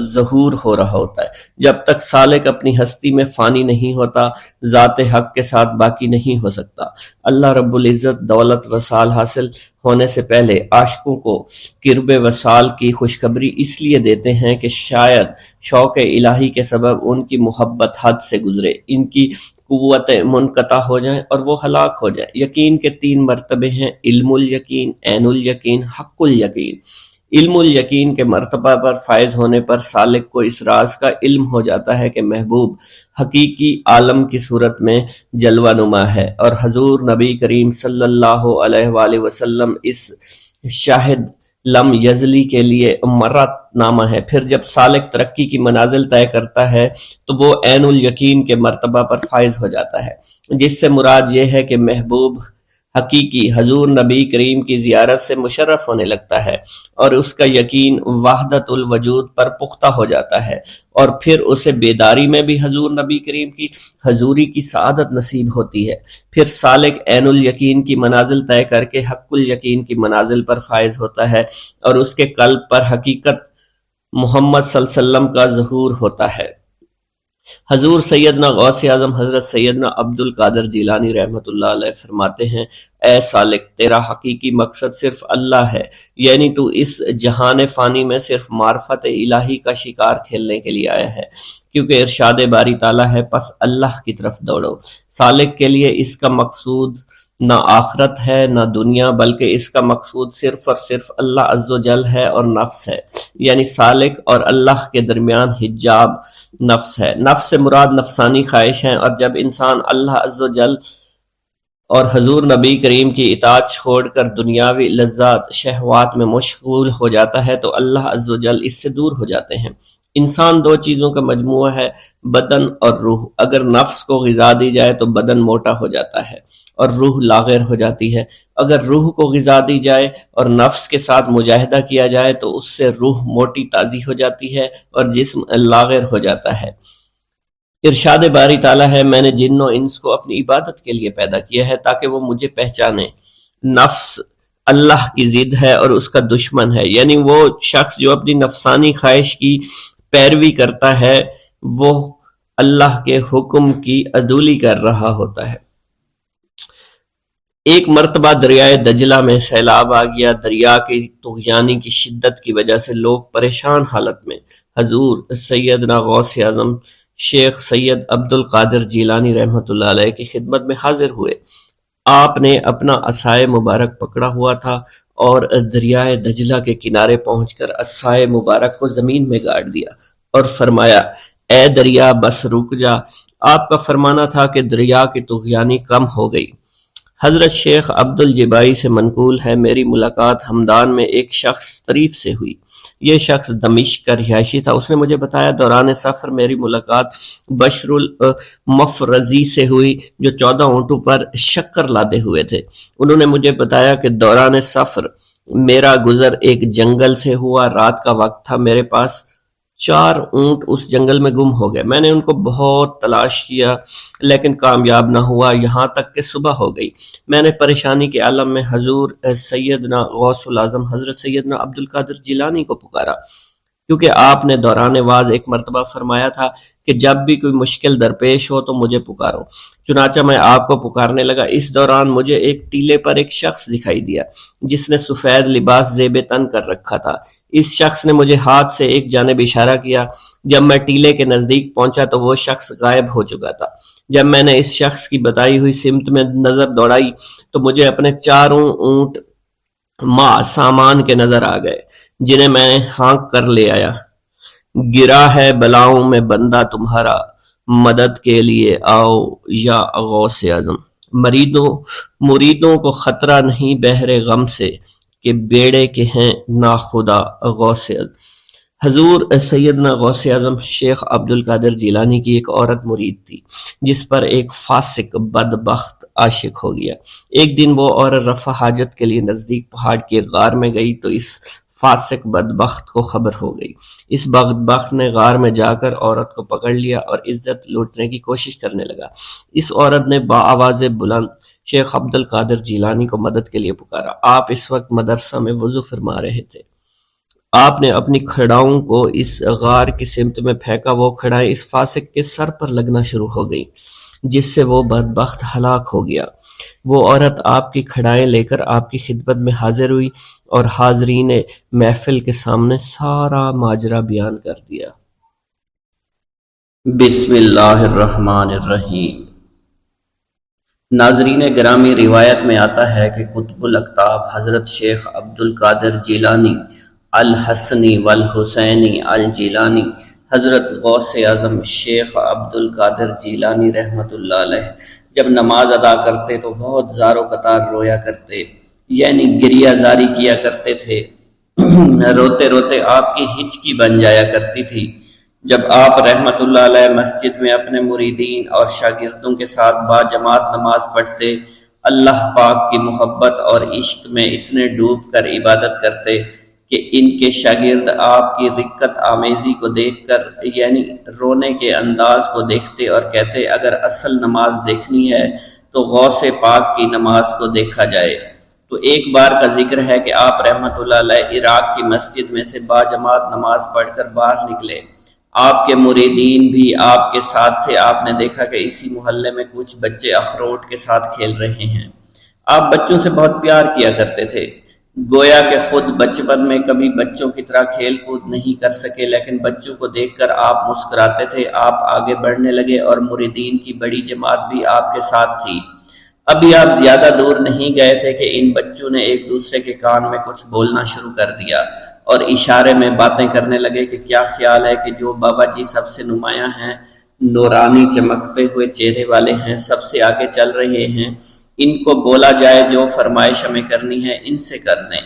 ظہور ہو رہا ہوتا ہے۔ جب تک سالک اپنی ہستی میں فانی نہیں ہوتا، ذات حق کے ساتھ باقی نہیں ہو سکتا۔ اللہ رب العزت دولت وصال حاصل ہونے سے پہلے عاشقوں کو قرب وصال کی خوشخبری اس لیے دیتے ہیں کہ شاید شوق الہی کے سبب ان کی محبت حد سے گزرے، ان کی قوتیں منقطع ہو جائیں اور وہ ہلاک ہو جائیں۔ یقین کے 3 مرتبے ہیں، علم الیقین، عین الیقین، حق الیقین۔ علم الیقین کے مرتبہ پر فائز ہونے پر سالک کو اس راز کا علم ہو جاتا ہے کہ محبوب حقیقی عالم کی صورت میں جلوہ نما ہے، اور حضور نبی کریم صلی اللہ علیہ وآلہ وسلم اس شاہد لم یزلی کے لیے مرت نامہ ہے۔ پھر جب سالک ترقی کی منازل طے کرتا ہے تو وہ عین الیقین کے مرتبہ پر فائز ہو جاتا ہے، جس سے مراد یہ ہے کہ محبوب حقیقی حضور نبی کریم کی زیارت سے مشرف ہونے لگتا ہے اور اس کا یقین وحدت الوجود پر پختہ ہو جاتا ہے، اور پھر اسے بیداری میں بھی حضور نبی کریم کی حضوری کی سعادت نصیب ہوتی ہے۔ پھر سالک عین الیقین کی منازل طے کر کے حق الیقین کی منازل پر فائز ہوتا ہے اور اس کے قلب پر حقیقت محمد صلی اللہ علیہ وسلم کا ظہور ہوتا ہے۔ حضور سیدنا غوث اعظم حضرت سیدنا عبد القادر جیلانی رحمۃ اللہ علیہ فرماتے ہیں، اے سالک، تیرا حقیقی مقصد صرف اللہ ہے، یعنی تو اس جہان فانی میں صرف معرفت الہی کا شکار کھیلنے کے لیے آیا ہے، کیونکہ ارشاد باری تعالیٰ ہے پس اللہ کی طرف دوڑو۔ سالک کے لیے اس کا مقصود نہ آخرت ہے نہ دنیا، بلکہ اس کا مقصود صرف اور صرف اللہ عز و جل ہے اور نفس ہے، یعنی سالک اور اللہ کے درمیان حجاب نفس ہے۔ نفس سے مراد نفسانی خواہش ہیں، اور جب انسان اللہ عز و جل اور حضور نبی کریم کی اطاعت چھوڑ کر دنیاوی لذات شہوات میں مشغول ہو جاتا ہے تو اللہ عز و جل اس سے دور ہو جاتے ہیں۔ انسان دو چیزوں کا مجموعہ ہے، بدن اور روح۔ اگر نفس کو غذا دی جائے تو بدن موٹا ہو جاتا ہے اور روح لاغر ہو جاتی ہے، اگر روح کو غذا دی جائے اور نفس کے ساتھ مجاہدہ کیا جائے تو اس سے روح موٹی تازی ہو جاتی ہے اور جسم لاغر ہو جاتا ہے۔ ارشاد باری تعالیٰ ہے، میں نے جن و انس کو اپنی عبادت کے لیے پیدا کیا ہے تاکہ وہ مجھے پہچانے۔ نفس اللہ کی ضد ہے اور اس کا دشمن ہے، یعنی وہ شخص جو اپنی نفسانی خواہش کی پیروی کرتا ہے وہ اللہ کے حکم کی عدولی کر رہا ہوتا ہے۔ ایک مرتبہ دریائے دجلہ میں سیلاب آ گیا۔ دریا کی طغیانی کی شدت کی وجہ سے لوگ پریشان حالت میں حضور سیدنا غوث اعظم شیخ سید عبد القادر جیلانی رحمۃ اللہ علیہ کی خدمت میں حاضر ہوئے۔ آپ نے اپنا عصائے مبارک پکڑا ہوا تھا اور دریائے دجلہ کے کنارے پہنچ کر عصائے مبارک کو زمین میں گاڑ دیا اور فرمایا، اے دریا بس رک جا۔ آپ کا فرمانا تھا کہ دریا کی طغیانی کم ہو گئی۔ حضرت شیخ عبد الجبائی سے منقول ہے، میری ملاقات ہمدان میں ایک شخص طریف سے ہوئی۔ یہ شخص دمشق کا رہائشی تھا۔ اس نے مجھے بتایا دوران سفر میری ملاقات بشر المفرزی سے ہوئی جو 14 اونٹوں پر شکر لادے ہوئے تھے۔ انہوں نے مجھے بتایا کہ دوران سفر میرا گزر ایک جنگل سے ہوا، رات کا وقت تھا، میرے پاس 4 اونٹ اس جنگل میں گم ہو گئے۔ میں نے ان کو بہت تلاش کیا لیکن کامیاب نہ ہوا، یہاں تک کہ صبح ہو گئی۔ میں نے پریشانی کے عالم میں حضور سیدنا غوث العظم حضرت سیدنا عبد القادر جیلانی کو پکارا، کیونکہ آپ نے دوران واز ایک مرتبہ فرمایا تھا کہ جب بھی کوئی مشکل درپیش ہو تو مجھے پکارو۔ چنانچہ میں آپ کو پکارنے لگا۔ اس دوران مجھے ایک ٹیلے پر ایک شخص دکھائی دیا جس نے سفید لباس زیب تن کر رکھا تھا۔ اس شخص نے مجھے ہاتھ سے ایک جانب اشارہ کیا۔ جب میں ٹیلے کے نزدیک پہنچا تو وہ شخص غائب ہو چکا تھا۔ جب میں نے اس شخص کی بتائی ہوئی سمت میں نظر دوڑائی تو مجھے اپنے 4 اونٹ ماں سامان کے نظر آ گئے جنہیں میں ہانک کر لے آیا۔ گرا ہے بلاؤں میں بندہ تمہارا، مدد کے لیے آؤ یا غوث اعظم۔ مریدوں کو خطرہ نہیں بحر غم سے کہ بیڑے کے ہیں ناخدا غوث اعظم۔ حضور سیدنا غوث اعظم شیخ عبد القادر جیلانی کی ایک عورت مرید تھی جس پر ایک فاسق بدبخت عاشق ہو گیا۔ ایک دن وہ عورت رفع حاجت کے لیے نزدیک پہاڑ کے غار میں گئی تو اس فاسق بدبخت کو خبر ہو گئی۔ اس بدبخت نے غار میں جا کر عورت کو پکڑ لیا اور عزت لوٹنے کی کوشش کرنے لگا۔ اس عورت نے بآواز بلند شیخ عبد القادر جیلانی کو مدد کے لیے پکارا۔ آپ اس وقت مدرسہ میں وضو فرما رہے تھے۔ آپ نے اپنی کھڑاؤں کو اس غار کی سمت میں پھینکا، وہ کھڑائیں اس فاسق کے سر پر لگنا شروع ہو گئیں جس سے وہ بدبخت ہلاک ہو گیا۔ وہ عورت آپ کی کھڑائیں لے کر آپ کی خدمت میں حاضر ہوئی اور حاضرین محفل کے سامنے سارا ماجرا بیان کر دیا۔ بسم اللہ الرحمن الرحیم۔ ناظرین گرامی، روایت میں آتا ہے کہ قطب الاقطاب حضرت شیخ عبد القادر جیلانی الحسنی والحسینی الجیلانی حضرت غوث اعظم شیخ عبد القادر جیلانی رحمۃ اللہ علیہ جب نماز ادا کرتے تو بہت زار و قطار رویا کرتے، یعنی گریہ زاری کیا کرتے تھے۔ روتے روتے آپ کی ہچکی بن جایا کرتی تھی۔ جب آپ رحمت اللہ علیہ مسجد میں اپنے مریدین اور شاگردوں کے ساتھ باجماعت نماز پڑھتے، اللہ پاک کی محبت اور عشق میں اتنے ڈوب کر عبادت کرتے کہ ان کے شاگرد آپ کی رقت آمیزی کو دیکھ کر، یعنی رونے کے انداز کو دیکھتے اور کہتے اگر اصل نماز دیکھنی ہے تو غوث پاک کی نماز کو دیکھا جائے۔ تو ایک بار کا ذکر ہے کہ آپ رحمت اللہ علیہ عراق کی مسجد میں سے باجماعت نماز پڑھ کر باہر نکلے۔ آپ کے مریدین بھی آپ کے ساتھ تھے۔ آپ نے دیکھا کہ اسی محلے میں کچھ بچے اخروٹ کے ساتھ کھیل رہے ہیں۔ آپ بچوں سے بہت پیار کیا کرتے تھے، گویا کہ خود بچپن میں کبھی بچوں کی طرح کھیل کود نہیں کر سکے، لیکن بچوں کو دیکھ کر آپ مسکراتے تھے۔ آپ آگے بڑھنے لگے اور مریدین کی بڑی جماعت بھی آپ کے ساتھ تھی۔ ابھی آپ زیادہ دور نہیں گئے تھے کہ ان بچوں نے ایک دوسرے کے کان میں کچھ بولنا شروع کر دیا اور اشارے میں باتیں کرنے لگے کہ کیا خیال ہے کہ جو بابا جی سب سے نمایاں ہیں، نورانی چمکتے ہوئے چہرے والے ہیں، سب سے آگے چل رہے ہیں، ان کو بولا جائے جو فرمائش ہمیں کرنی ہے ان سے کر دیں،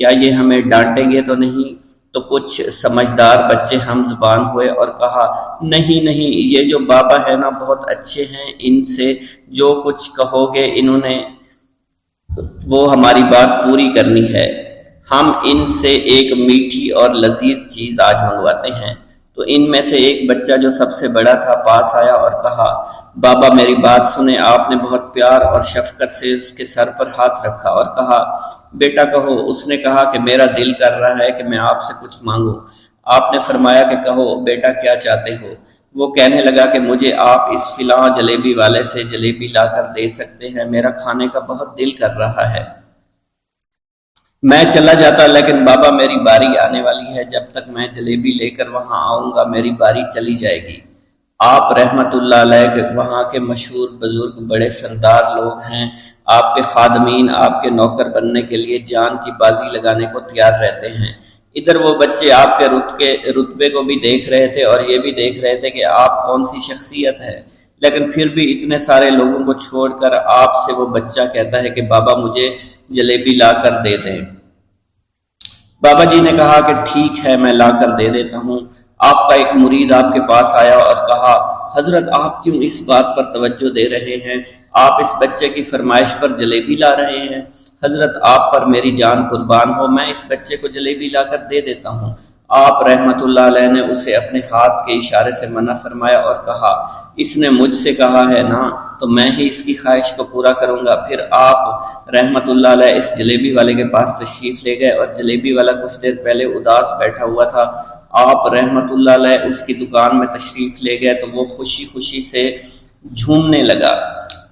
کیا یہ ہمیں ڈانٹیں گے تو نہیں؟ تو کچھ سمجھدار بچے ہم زبان ہوئے اور کہا نہیں نہیں، یہ جو بابا ہے نا بہت اچھے ہیں، ان سے جو کچھ کہو گے انہوں نے وہ ہماری بات پوری کرنی ہے، ہم ان سے ایک میٹھی اور لذیذ چیز آج منگواتے ہیں۔ تو ان میں سے ایک بچہ جو سب سے بڑا تھا پاس آیا اور کہا بابا میری بات سنیں۔ آپ نے بہت پیار اور شفقت سے اس کے سر پر ہاتھ رکھا اور کہا بیٹا کہو۔ اس نے کہا کہ میرا دل کر رہا ہے کہ میں آپ سے کچھ مانگوں۔ آپ نے فرمایا کہ کہو بیٹا کیا چاہتے ہو؟ وہ کہنے لگا کہ مجھے آپ اس فلاں جلیبی والے سے جلیبی لا کر دے سکتے ہیں، میرا کھانے کا بہت دل کر رہا ہے۔ میں چلا جاتا لیکن بابا میری باری آنے والی ہے، جب تک میں جلیبی لے کر وہاں آؤں گا میری باری چلی جائے گی۔ آپ رحمت اللہ علیہ کے وہاں کے مشہور بزرگ بڑے سردار لوگ ہیں، آپ کے خادمین آپ کے نوکر بننے کے لیے جان کی بازی لگانے کو تیار رہتے ہیں۔ ادھر وہ بچے آپ کے رتبے کو بھی دیکھ رہے تھے اور یہ بھی دیکھ رہے تھے کہ آپ کون سی شخصیت ہے، لیکن پھر بھی اتنے سارے لوگوں کو چھوڑ کر آپ سے وہ بچہ کہتا ہے کہ بابا مجھے جلیبی لا کر دے دیں۔ بابا جی نے کہا کہ ٹھیک ہے میں لا کر دے دیتا ہوں۔ آپ کا ایک مرید آپ کے پاس آیا اور کہا حضرت آپ کیوں اس بات پر توجہ دے رہے ہیں؟ آپ اس بچے کی فرمائش پر جلیبی لا رہے ہیں۔ حضرت آپ پر میری جان قربان ہو، میں اس بچے کو جلیبی لا کر دے دیتا ہوں۔ آپ رحمت اللہ علیہ نے اسے اپنے ہاتھ کے اشارے سے منع فرمایا اور کہا اس نے مجھ سے کہا ہے نا تو میں ہی اس کی خواہش کو پورا کروں گا۔ پھر آپ رحمت اللہ علیہ اس جلیبی والے کے پاس تشریف لے گئے اور جلیبی والا کچھ دیر پہلے اداس بیٹھا ہوا تھا۔ آپ رحمت اللہ علیہ اس کی دکان میں تشریف لے گئے تو وہ خوشی خوشی سے جھومنے لگا۔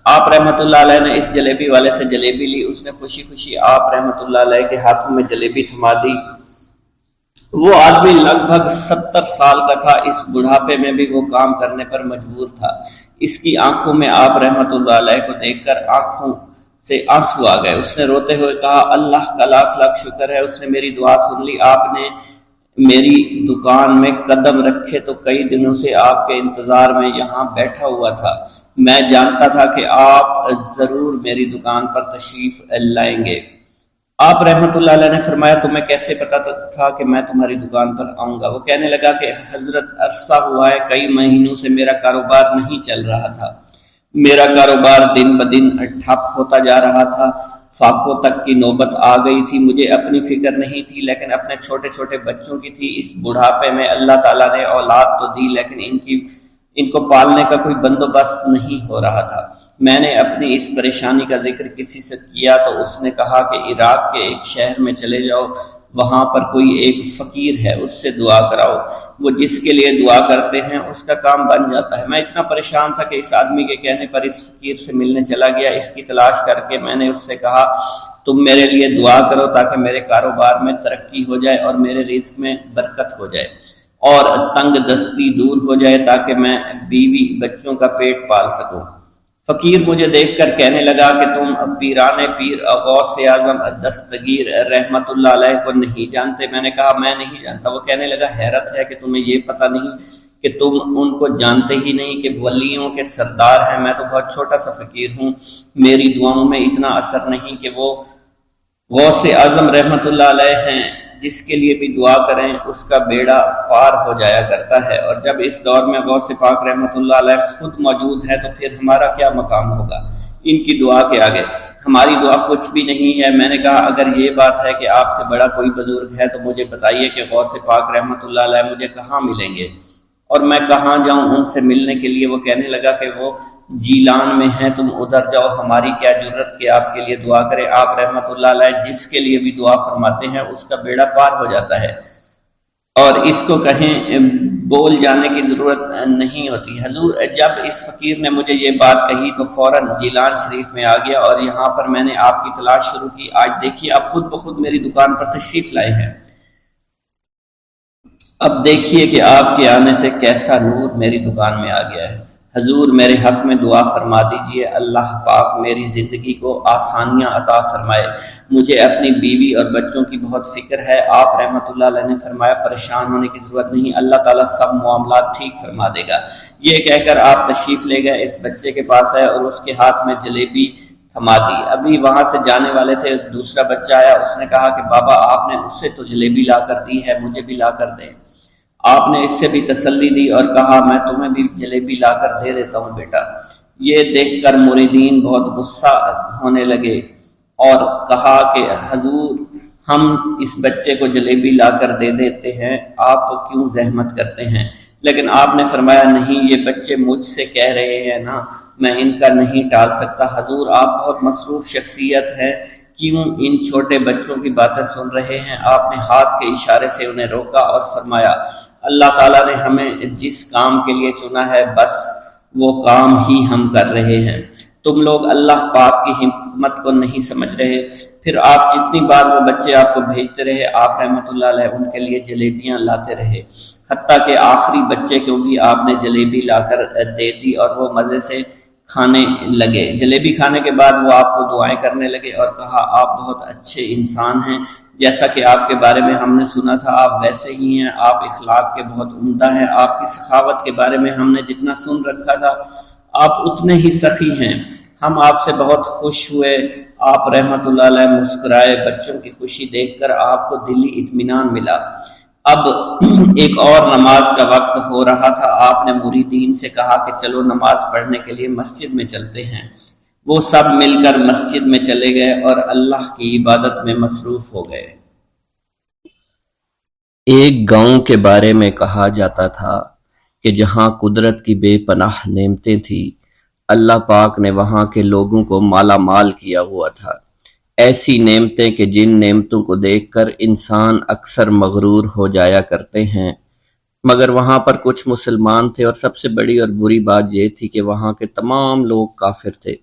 آپ رحمت اللہ علیہ نے اس جلیبی والے سے جلیبی لی، اس نے خوشی خوشی آپ رحمت اللہ علیہ کے ہاتھوں میں جلیبی تھما دی۔ وہ آدمی لگ بھگ 70 سال کا تھا، اس بڑھاپے میں بھی وہ کام کرنے پر مجبور تھا۔ اس کی آنکھوں میں آپ رحمت اللہ علیہ کو دیکھ کر آنکھوں سے آنسو آ گئے۔ اس نے روتے ہوئے کہا اللہ کا لاکھ لاکھ شکر ہے، اس نے میری دعا سن لی۔ آپ نے میری دکان میں قدم رکھے تو کئی دنوں سے آپ کے انتظار میں یہاں بیٹھا ہوا تھا۔ میں جانتا تھا کہ آپ ضرور میری دکان پر تشریف لائیں گے۔ آپ رحمت اللہ علیہ نے فرمایا تمہیں کیسے پتا تھا کہ میں تمہاری دکان پر آؤں گا؟ وہ کہنے لگا کہ حضرت عرصہ ہوا ہے، کئی مہینوں سے میرا کاروبار نہیں چل رہا تھا، میرا کاروبار دن بدن ٹھپ ہوتا جا رہا تھا، فاقوں تک کی نوبت آ گئی تھی۔ مجھے اپنی فکر نہیں تھی لیکن اپنے چھوٹے چھوٹے بچوں کی تھی۔ اس بڑھاپے میں اللہ تعالیٰ نے اولاد تو دی لیکن ان کو پالنے کا کوئی بندوبست نہیں ہو رہا تھا۔ میں نے اپنی اس پریشانی کا ذکر کسی سے کیا تو اس نے کہا کہ عراق کے ایک شہر میں چلے جاؤ، وہاں پر کوئی ایک فقیر ہے، اس سے دعا کراؤ، وہ جس کے لیے دعا کرتے ہیں اس کا کام بن جاتا ہے۔ میں اتنا پریشان تھا کہ اس آدمی کے کہنے پر اس فقیر سے ملنے چلا گیا۔ اس کی تلاش کر کے میں نے اس سے کہا تم میرے لیے دعا کرو تاکہ میرے کاروبار میں ترقی ہو جائے اور میرے رزق میں برکت ہو جائے اور تنگ دستی دور ہو جائے تاکہ میں بیوی بچوں کا پیٹ پال سکوں۔ فقیر مجھے دیکھ کر کہنے لگا کہ تم پیرانے پیر غوث اعظم دستگیر رحمت اللہ علیہ کو نہیں جانتے؟ میں نے کہا میں نہیں جانتا۔ وہ کہنے لگا حیرت ہے کہ تمہیں یہ پتہ نہیں کہ تم ان کو جانتے ہی نہیں کہ ولیوں کے سردار ہیں۔ میں تو بہت چھوٹا سا فقیر ہوں، میری دعاؤں میں اتنا اثر نہیں کہ وہ غوث اعظم رحمت اللہ علیہ ہیں، جس کے لیے بھی دعا کریں اس کا بیڑا پار ہو جایا کرتا ہے، اور جب اس دور میں غوث پاک رحمت اللہ علیہ خود موجود ہے تو پھر ہمارا کیا مقام ہوگا ان کی دعا کے آگے؟ ہماری دعا کچھ بھی نہیں ہے۔ میں نے کہا اگر یہ بات ہے کہ آپ سے بڑا کوئی بزرگ ہے تو مجھے بتائیے کہ غوث پاک رحمت اللہ علیہ مجھے کہاں ملیں گے اور میں کہاں جاؤں ان سے ملنے کے لیے؟ وہ کہنے لگا کہ وہ جیلان میں ہیں، تم ادھر جاؤ، ہماری کیا جرت کہ آپ کے لیے دعا کریں۔ آپ رحمت اللہ علیہ جس کے لیے بھی دعا فرماتے ہیں اس کا بیڑا پار ہو جاتا ہے اور اس کو کہیں بول جانے کی ضرورت نہیں ہوتی۔ حضور جب اس فقیر نے مجھے یہ بات کہی تو فوراً جیلان شریف میں آ گیا اور یہاں پر میں نے آپ کی تلاش شروع کی۔ آج دیکھیے آپ خود بخود میری دکان پر تشریف لائے ہیں۔ اب دیکھیے کہ آپ کے آنے سے کیسا نور میری دکان میں آ گیا ہے۔ حضور میرے حق میں دعا فرما دیجئے، اللہ پاک میری زندگی کو آسانیاں عطا فرمائے، مجھے اپنی بیوی اور بچوں کی بہت فکر ہے۔ آپ رحمۃ اللہ علیہ نے فرمایا پریشان ہونے کی ضرورت نہیں، اللہ تعالیٰ سب معاملات ٹھیک فرما دے گا۔ یہ کہہ کر آپ تشریف لے گئے، اس بچے کے پاس آئے اور اس کے ہاتھ میں جلیبی تھما دی۔ ابھی وہاں سے جانے والے تھے، دوسرا بچہ آیا، اس نے کہا کہ بابا آپ نے اسے تو جلیبی لا کر دی ہے، مجھے بھی لا کر دیں۔ آپ نے اس سے بھی تسلی دی اور کہا میں تمہیں بھی جلیبی لا کر دے دیتا ہوں بیٹا۔ یہ دیکھ کر مریدین بہت غصہ ہونے لگے اور کہا کہ حضور ہم اس بچے کو جلیبی لا کر دے دیتے ہیں، آپ کیوں زحمت کرتے ہیں؟ لیکن آپ نے فرمایا نہیں، یہ بچے مجھ سے کہہ رہے ہیں نا، میں ان کا نہیں ٹال سکتا۔ حضور آپ بہت مصروف شخصیت ہے، کیوں ان چھوٹے بچوں کی باتیں سن رہے ہیں؟ آپ نے ہاتھ کے اشارے سے انہیں روکا اور فرمایا اللہ تعالیٰ نے ہمیں جس کام کے لیے چنا ہے بس وہ کام ہی ہم کر رہے ہیں، تم لوگ اللہ پاک کی حکمت کو نہیں سمجھ رہے۔ پھر آپ جتنی بار وہ بچے آپ کو بھیجتے رہے، آپ رحمۃ اللہ علیہ ان کے لیے جلیبیاں لاتے رہے، حتیٰ کہ آخری بچے کو بھی آپ نے جلیبی لا کر دے دی اور وہ مزے سے کھانے لگے۔ جلیبی کھانے کے بعد وہ آپ کو دعائیں کرنے لگے اور کہا آپ بہت اچھے انسان ہیں، جیسا کہ آپ کے بارے میں ہم نے سنا تھا آپ ویسے ہی ہیں، آپ اخلاق کے بہت عمدہ ہیں، آپ کی سخاوت کے بارے میں ہم نے جتنا سن رکھا تھا آپ اتنے ہی سخی ہیں، ہم آپ سے بہت خوش ہوئے۔ آپ رحمت اللہ علیہ مسکرائے، بچوں کی خوشی دیکھ کر آپ کو دلی اطمینان ملا۔ اب ایک اور نماز کا وقت ہو رہا تھا، آپ نے مریدین سے کہا کہ چلو نماز پڑھنے کے لیے مسجد میں چلتے ہیں۔ وہ سب مل کر مسجد میں چلے گئے اور اللہ کی عبادت میں مصروف ہو گئے۔ ایک گاؤں کے بارے میں کہا جاتا تھا کہ جہاں قدرت کی بے پناہ نعمتیں تھیں، اللہ پاک نے وہاں کے لوگوں کو مالا مال کیا ہوا تھا۔ ایسی نعمتیں کہ جن نعمتوں کو دیکھ کر انسان اکثر مغرور ہو جایا کرتے ہیں، مگر وہاں پر کچھ مسلمان تھے اور سب سے بڑی اور بری بات یہ تھی کہ وہاں کے تمام لوگ کافر تھے۔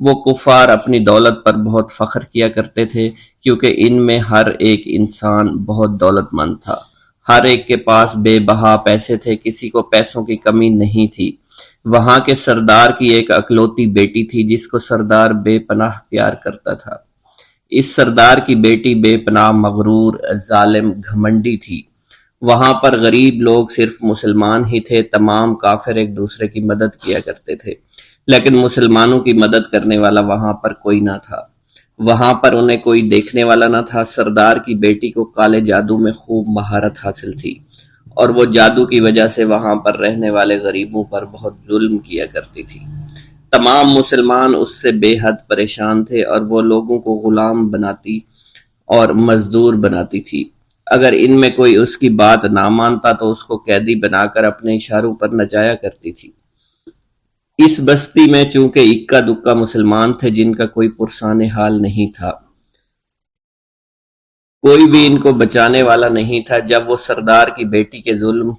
وہ کفار اپنی دولت پر بہت فخر کیا کرتے تھے کیونکہ ان میں ہر ایک انسان بہت دولت مند تھا، ہر ایک کے پاس بے بہا پیسے تھے، کسی کو پیسوں کی کمی نہیں تھی۔ وہاں کے سردار کی ایک اکلوتی بیٹی تھی جس کو سردار بے پناہ پیار کرتا تھا۔ اس سردار کی بیٹی بے پناہ مغرور، ظالم، گھمنڈی تھی۔ وہاں پر غریب لوگ صرف مسلمان ہی تھے، تمام کافر ایک دوسرے کی مدد کیا کرتے تھے، لیکن مسلمانوں کی مدد کرنے والا وہاں پر کوئی نہ تھا، وہاں پر انہیں کوئی دیکھنے والا نہ تھا۔ سردار کی بیٹی کو کالے جادو میں خوب مہارت حاصل تھی اور وہ جادو کی وجہ سے وہاں پر رہنے والے غریبوں پر بہت ظلم کیا کرتی تھی۔ تمام مسلمان اس سے بے حد پریشان تھے اور وہ لوگوں کو غلام بناتی اور مزدور بناتی تھی۔ اگر ان میں کوئی اس کی بات نہ مانتا تو اس کو قیدی بنا کر اپنے اشاروں پر نچایا کرتی تھی۔ اس بستی میں چونکہ اکا دکا مسلمان تھے جن کا کوئی پرسان حال نہیں تھا، کوئی بھی ان کو بچانے والا نہیں تھا۔ جب وہ سردار کی بیٹی کے ظلم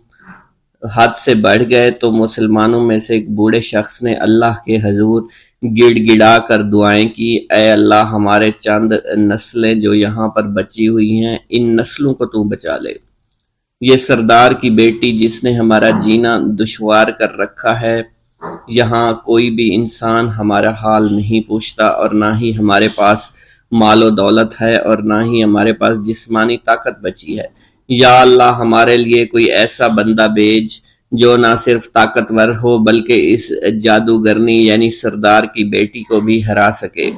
حد سے بڑھ گئے تو مسلمانوں میں سے ایک بوڑھے شخص نے اللہ کے حضور گڑ گڑا کر دعائیں کی، اے اللہ ہمارے چند نسلیں جو یہاں پر بچی ہوئی ہیں ان نسلوں کو تو بچا لے۔ یہ سردار کی بیٹی جس نے ہمارا جینا دشوار کر رکھا ہے، یہاں کوئی بھی انسان ہمارا حال نہیں پوچھتا اور نہ ہی ہمارے پاس مال و دولت ہے اور نہ ہی ہمارے پاس جسمانی طاقت بچی ہے۔ یا اللہ ہمارے لیے کوئی ایسا بندہ بھیج جو نہ صرف طاقتور ہو بلکہ اس جادوگرنی یعنی سردار کی بیٹی کو بھی ہرا سکے۔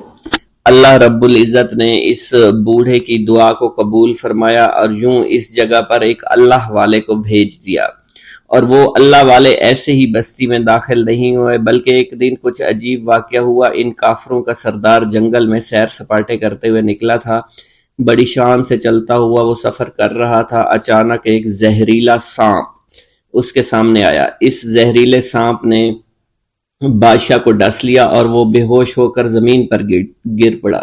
اللہ رب العزت نے اس بوڑھے کی دعا کو قبول فرمایا اور یوں اس جگہ پر ایک اللہ والے کو بھیج دیا، اور وہ اللہ والے ایسے ہی بستی میں داخل نہیں ہوئے بلکہ ایک دن کچھ عجیب واقعہ ہوا۔ ان کافروں کا سردار جنگل میں سیر سپاٹے کرتے ہوئے نکلا تھا، بڑی شان سے چلتا ہوا وہ سفر کر رہا تھا۔ اچانک ایک زہریلا سانپ اس کے سامنے آیا۔ اس زہریلے سانپ نے بادشاہ کو ڈس لیا اور وہ بے ہوش ہو کر زمین پر گر پڑا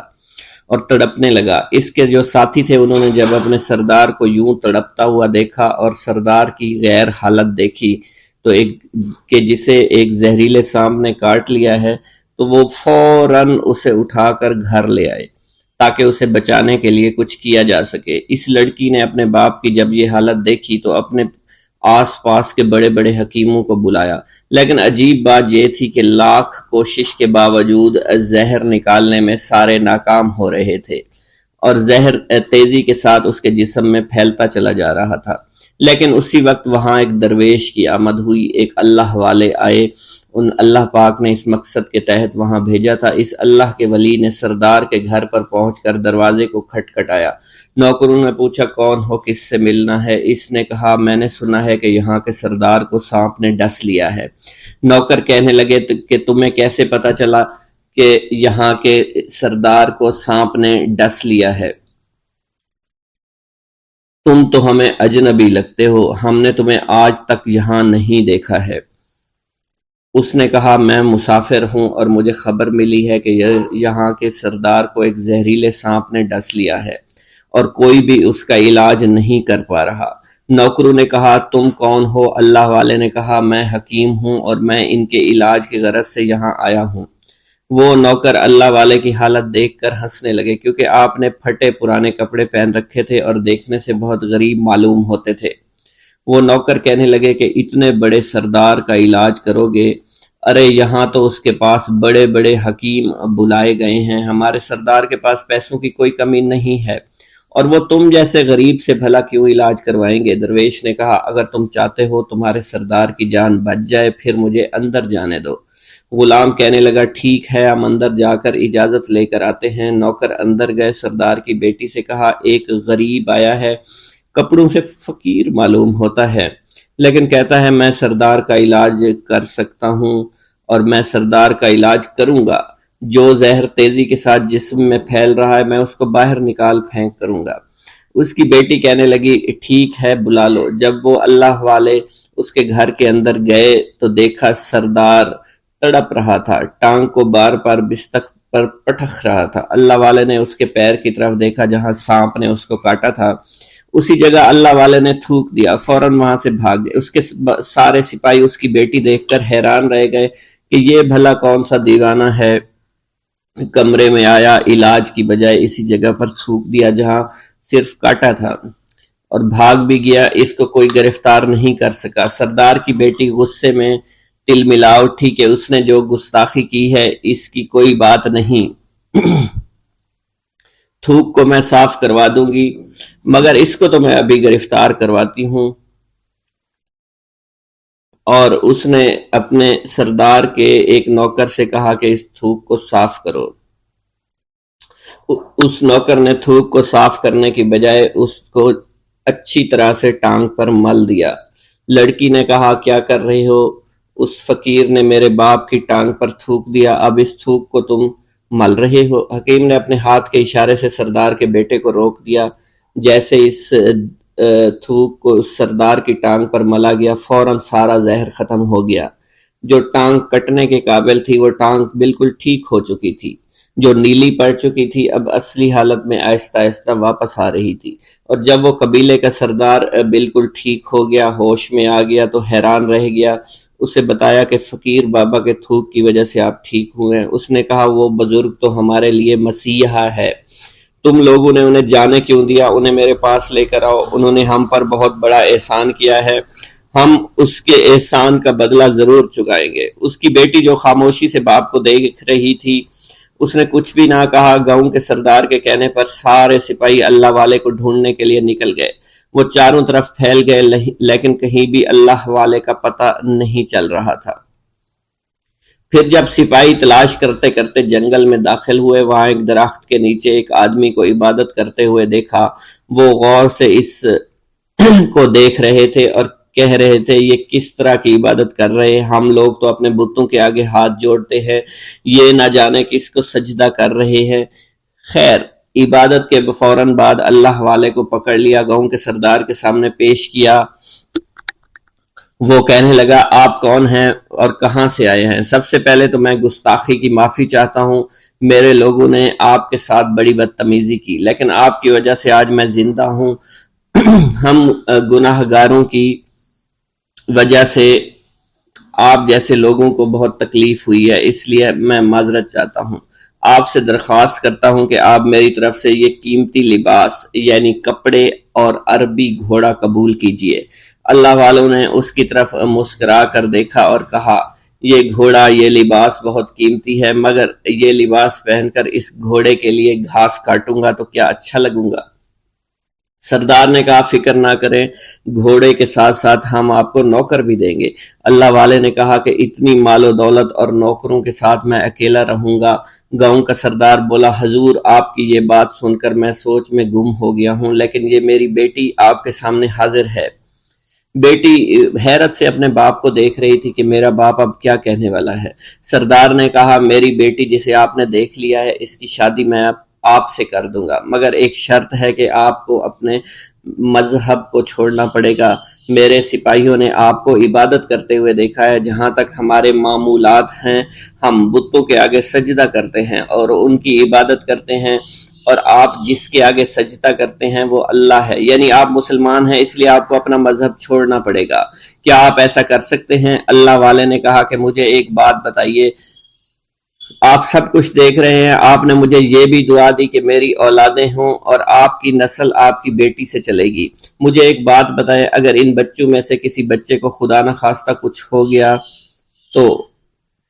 اور تڑپنے لگا۔ اس کے جو ساتھی تھے انہوں نے جب اپنے سردار کو یوں تڑپتا ہوا دیکھا اور سردار کی غیر حالت دیکھی تو کہ جسے ایک زہریلے سانپ نے کاٹ لیا ہے، تو وہ فوراً اسے اٹھا کر گھر لے آئے تاکہ اسے بچانے کے لیے کچھ کیا جا سکے۔ اس لڑکی نے اپنے باپ کی جب یہ حالت دیکھی تو اپنے آس پاس کے بڑے بڑے حکیموں کو بلایا، لیکن عجیب بات یہ تھی کہ لاکھ کوشش کے باوجود زہر نکالنے میں سارے ناکام ہو رہے تھے اور زہر تیزی کے ساتھ اس کے جسم میں پھیلتا چلا جا رہا تھا۔ لیکن اسی وقت وہاں ایک درویش کی آمد ہوئی، ایک اللہ والے آئے، ان اللہ پاک نے اس مقصد کے تحت وہاں بھیجا تھا۔ اس اللہ کے ولی نے سردار کے گھر پر پہنچ کر دروازے کو کھٹکھٹایا۔ نوکروں نے پوچھا کون ہو، کس سے ملنا ہے؟ اس نے کہا میں نے سنا ہے کہ یہاں کے سردار کو سانپ نے ڈس لیا ہے۔ نوکر کہنے لگے کہ تمہیں کیسے پتا چلا کہ یہاں کے سردار کو سانپ نے ڈس لیا ہے؟ تم تو ہمیں اجنبی لگتے ہو، ہم نے تمہیں آج تک یہاں نہیں دیکھا ہے۔ اس نے کہا میں مسافر ہوں اور مجھے خبر ملی ہے کہ یہاں کے سردار کو ایک زہریلے سانپ نے ڈس لیا ہے اور کوئی بھی اس کا علاج نہیں کر پا رہا۔ نوکروں نے کہا تم کون ہو؟ اللہ والے نے کہا میں حکیم ہوں اور میں ان کے علاج کی غرض سے یہاں آیا ہوں۔ وہ نوکر اللہ والے کی حالت دیکھ کر ہنسنے لگے، کیونکہ آپ نے پھٹے پرانے کپڑے پہن رکھے تھے اور دیکھنے سے بہت غریب معلوم ہوتے تھے۔ وہ نوکر کہنے لگے کہ اتنے بڑے سردار کا علاج کرو گے؟ ارے یہاں تو اس کے پاس بڑے بڑے حکیم بلائے گئے ہیں، ہمارے سردار کے پاس پیسوں کی کوئی کمی نہیں ہے، اور وہ تم جیسے غریب سے بھلا کیوں علاج کروائیں گے؟ درویش نے کہا اگر تم چاہتے ہو تمہارے سردار کی جان بچ جائے پھر مجھے اندر جانے دو۔ غلام کہنے لگا ٹھیک ہے، ہم اندر جا کر اجازت لے کر آتے ہیں۔ نوکر اندر گئے، سردار کی بیٹی سے کہا ایک غریب آیا ہے، کپڑوں سے فقیر معلوم ہوتا ہے، لیکن کہتا ہے میں سردار کا علاج کر سکتا ہوں اور میں سردار کا علاج کروں گا۔ جو زہر تیزی کے ساتھ جسم میں پھیل رہا ہے میں اس کو باہر نکال پھینک کروں گا۔ اس کی بیٹی کہنے لگی ٹھیک ہے بلا لو۔ جب وہ اللہ والے اس کے گھر کے اندر گئے تو دیکھا سردار تڑپ رہا تھا، ٹانگ کو بار بار بستر پر پٹخ رہا تھا۔ اللہ والے نے اس کے پیر کی طرف دیکھا جہاں سانپ نے اس کو کاٹا تھا، اسی جگہ اللہ والے نے تھوک دیا، فوراً وہاں سے بھاگ گئے۔ اس کے سارے سپاہی اس کی بیٹی دیکھ کر حیران رہ گئے کہ یہ بھلا کون سا دیوانہ ہے، کمرے میں آیا، علاج کی بجائے اسی جگہ پر تھوک دیا جہاں صرف کاٹا تھا، اور بھاگ بھی گیا، اس کو کوئی گرفتار نہیں کر سکا۔ سردار کی بیٹی غصے میں ٹل ملا اٹھی کہ اس نے جو گستاخی کی ہے اس کی کوئی بات نہیں، تھوک کو میں صاف کروا دوں گی، مگر اس کو تو میں ابھی گرفتار کرواتی ہوں۔ اور اس نے اپنے سردار کے ایک نوکر سے کہا کہ اس تھوک کو صاف کرو۔ اس نوکر نے تھوک کو صاف کرنے کی بجائے اس کو اچھی طرح سے ٹانگ پر مل دیا۔ لڑکی نے کہا کیا کر رہے ہو؟ اس فقیر نے میرے باپ کی ٹانگ پر تھوک دیا، اب اس تھوک کو تم مل رہے ہو؟ حکیم نے اپنے ہاتھ کے اشارے سے سردار کے بیٹے کو روک دیا۔ جیسے اس تھوک کو سردار کی ٹانگ پر ملا گیا فوراً سارا زہر ختم ہو گیا۔ جو ٹانگ کٹنے کے قابل تھی وہ ٹانگ بالکل ٹھیک ہو چکی تھی، جو نیلی پڑ چکی تھی اب اصلی حالت میں آہستہ آہستہ واپس آ رہی تھی۔ اور جب وہ قبیلے کا سردار بالکل ٹھیک ہو گیا، ہوش میں آ گیا تو حیران رہ گیا۔ اسے بتایا کہ فقیر بابا کے تھوک کی وجہ سے آپ ٹھیک ہوئے ہیں۔ اس نے کہا وہ بزرگ تو ہمارے لیے مسیحا ہے، تم لوگوں نے انہیں جانے کیوں دیا؟ انہیں میرے پاس لے کر آؤ، انہوں نے ہم پر بہت بڑا احسان کیا ہے، ہم اس کے احسان کا بدلہ ضرور چکائیں گے۔ اس کی بیٹی جو خاموشی سے باپ کو دیکھ رہی تھی اس نے کچھ بھی نہ کہا۔ گاؤں کے سردار کے کہنے پر سارے سپاہی اللہ والے کو ڈھونڈنے کے لیے نکل گئے۔ وہ چاروں طرف پھیل گئے لیکن کہیں بھی اللہ والے کا پتہ نہیں چل رہا تھا۔ پھر جب سپاہی تلاش کرتے کرتے جنگل میں داخل ہوئے، وہاں ایک درخت کے نیچے ایک آدمی کو عبادت کرتے ہوئے دیکھا۔ وہ غور سے اس کو دیکھ رہے تھے اور کہہ رہے تھے یہ کس طرح کی عبادت کر رہے ہیں؟ ہم لوگ تو اپنے بتوں کے آگے ہاتھ جوڑتے ہیں، یہ نہ جانے کس کو سجدہ کر رہے ہیں۔ خیر، عبادت کے فوراً بعد اللہ والے کو پکڑ لیا، گاؤں کے سردار کے سامنے پیش کیا۔ وہ کہنے لگا آپ کون ہیں اور کہاں سے آئے ہیں؟ سب سے پہلے تو میں گستاخی کی معافی چاہتا ہوں، میرے لوگوں نے آپ کے ساتھ بڑی بدتمیزی کی، لیکن آپ کی وجہ سے آج میں زندہ ہوں۔ ہم گناہ گاروں کی وجہ سے آپ جیسے لوگوں کو بہت تکلیف ہوئی ہے، اس لیے میں معذرت چاہتا ہوں۔ آپ سے درخواست کرتا ہوں کہ آپ میری طرف سے یہ قیمتی لباس یعنی کپڑے اور عربی گھوڑا قبول کیجئے۔ اللہ والوں نے اس کی طرف مسکرا کر دیکھا اور کہا یہ گھوڑا، یہ لباس بہت قیمتی ہے، مگر یہ لباس پہن کر اس گھوڑے کے لیے گھاس کاٹوں گا تو کیا اچھا لگوں گا؟ سردار نے کہا فکر نہ کریں، گھوڑے کے ساتھ ساتھ ہم آپ کو نوکر بھی دیں گے۔ اللہ والے نے کہا کہ اتنی مال و دولت اور نوکروں کے ساتھ میں اکیلا رہوں گا؟ گاؤں کا سردار بولا حضور آپ کی یہ بات سن کر میں سوچ میں گم ہو گیا ہوں، لیکن یہ میری بیٹی آپ کے سامنے حاضر ہے۔ بیٹی حیرت سے اپنے باپ کو دیکھ رہی تھی کہ میرا باپ اب کیا کہنے والا ہے۔ سردار نے کہا میری بیٹی جسے آپ نے دیکھ لیا ہے اس کی شادی میں آپ سے کر دوں گا، مگر ایک شرط ہے کہ آپ کو اپنے مذہب کو چھوڑنا پڑے گا۔ میرے سپاہیوں نے آپ کو عبادت کرتے ہوئے دیکھا ہے، جہاں تک ہمارے معمولات ہیں ہم بتوں کے آگے سجدہ کرتے ہیں اور ان کی عبادت کرتے ہیں، اور آپ جس کے آگے سجدہ کرتے ہیں وہ اللہ ہے، یعنی آپ مسلمان ہیں، اس لیے آپ کو اپنا مذہب چھوڑنا پڑے گا۔ کیا آپ ایسا کر سکتے ہیں؟ اللہ والے نے کہا کہ مجھے ایک بات بتائیے، آپ سب کچھ دیکھ رہے ہیں، آپ نے مجھے یہ بھی دعا دی کہ میری اولادیں ہوں اور آپ کی نسل آپ کی بیٹی سے چلے گی۔ مجھے ایک بات بتائیں، اگر ان بچوں میں سے کسی بچے کو خدا نہ خواستہ کچھ ہو گیا تو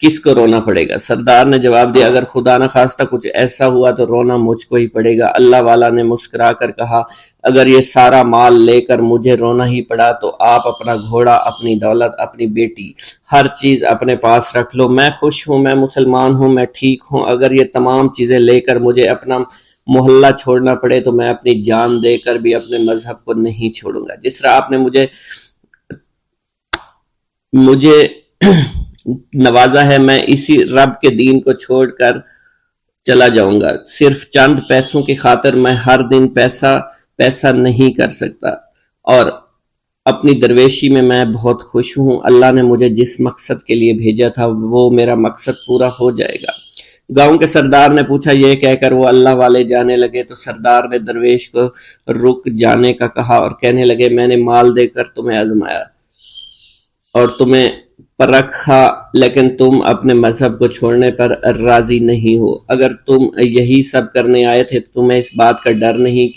کس کو رونا پڑے گا؟ سردار نے جواب دیا اگر خدا نہ خواستہ کچھ ایسا ہوا تو رونا مجھ کو ہی پڑے گا۔ اللہ والا نے مسکرا کر کہا اگر یہ سارا مال لے کر مجھے رونا ہی پڑا تو آپ اپنا گھوڑا، اپنی دولت، اپنی بیٹی، ہر چیز اپنے پاس رکھ لو۔ میں خوش ہوں، میں مسلمان ہوں، میں ٹھیک ہوں۔ اگر یہ تمام چیزیں لے کر مجھے اپنا محلہ چھوڑنا پڑے تو میں اپنی جان دے کر بھی اپنے مذہب کو نہیں چھوڑوں گا۔ جس طرح آپ نے مجھے نوازا ہے، میں اسی رب کے دین کو چھوڑ کر چلا جاؤں گا۔ صرف چند پیسوں کی خاطر میں ہر دن پیسہ نہیں کر سکتا، اور اپنی درویشی میں بہت خوش ہوں۔ اللہ نے مجھے جس مقصد کے لیے بھیجا تھا وہ میرا مقصد پورا ہو جائے گا۔ گاؤں کے سردار نے پوچھا، یہ کہہ کر وہ اللہ والے جانے لگے تو سردار نے درویش کو رک جانے کا کہا اور کہنے لگے میں نے مال دے کر تمہیں آزمایا اور تمہیں پرکھا، لیکن تم اپنے مذہب کو چھوڑنے پر راضی نہیں ہو۔ اگر تم یہی سب کرنے آئے تھے تو تمہیں اس بات کا ڈر نہیں؟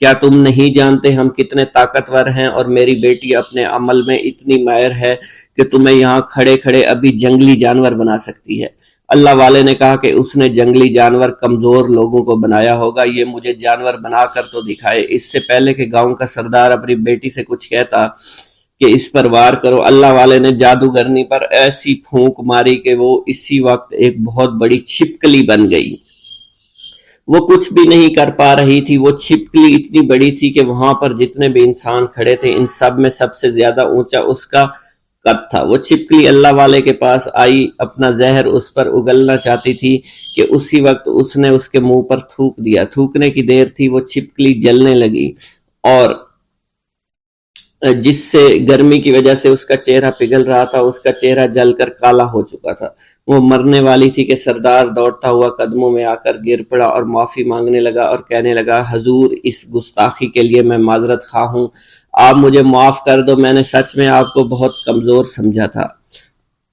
کیا تم نہیں جانتے ہم کتنے طاقتور ہیں، اور میری بیٹی اپنے عمل میں اتنی ماہر ہے کہ تمہیں یہاں کھڑے کھڑے ابھی جنگلی جانور بنا سکتی ہے۔ اللہ والے نے کہا کہ اس نے جنگلی جانور کمزور لوگوں کو بنایا ہوگا، یہ مجھے جانور بنا کر تو دکھائے۔ اس سے پہلے کہ گاؤں کا سردار اپنی بیٹی سے کچھ کہتا کہ اس پر وار کرو، اللہ والے نے جادوگرنی پر ایسی پھونک ماری کہ وہ اسی وقت ایک بہت بڑی چھپکلی بن گئی۔ وہ کچھ بھی نہیں کر پا رہی تھی، وہ چھپکلی اتنی بڑی تھی کہ وہاں پر جتنے بھی انسان کھڑے تھے ان سب میں سب سے زیادہ اونچا اس کا قد تھا۔ وہ چھپکلی اللہ والے کے پاس آئی، اپنا زہر اس پر اگلنا چاہتی تھی کہ اسی وقت اس نے اس کے منہ پر تھوک دیا۔ تھوکنے کی دیر تھی، وہ چھپکلی جلنے لگی اور جس سے گرمی کی وجہ سے اس کا چہرہ پگھل رہا تھا، اس کا چہرہ جل کر کالا ہو چکا تھا۔ وہ مرنے والی تھی کہ سردار دوڑتا ہوا قدموں میں آ کر گر پڑا اور معافی مانگنے لگا اور کہنے لگا حضور اس گستاخی کے لیے میں معذرت خواہ ہوں، آپ مجھے معاف کر دو، میں نے سچ میں آپ کو بہت کمزور سمجھا تھا،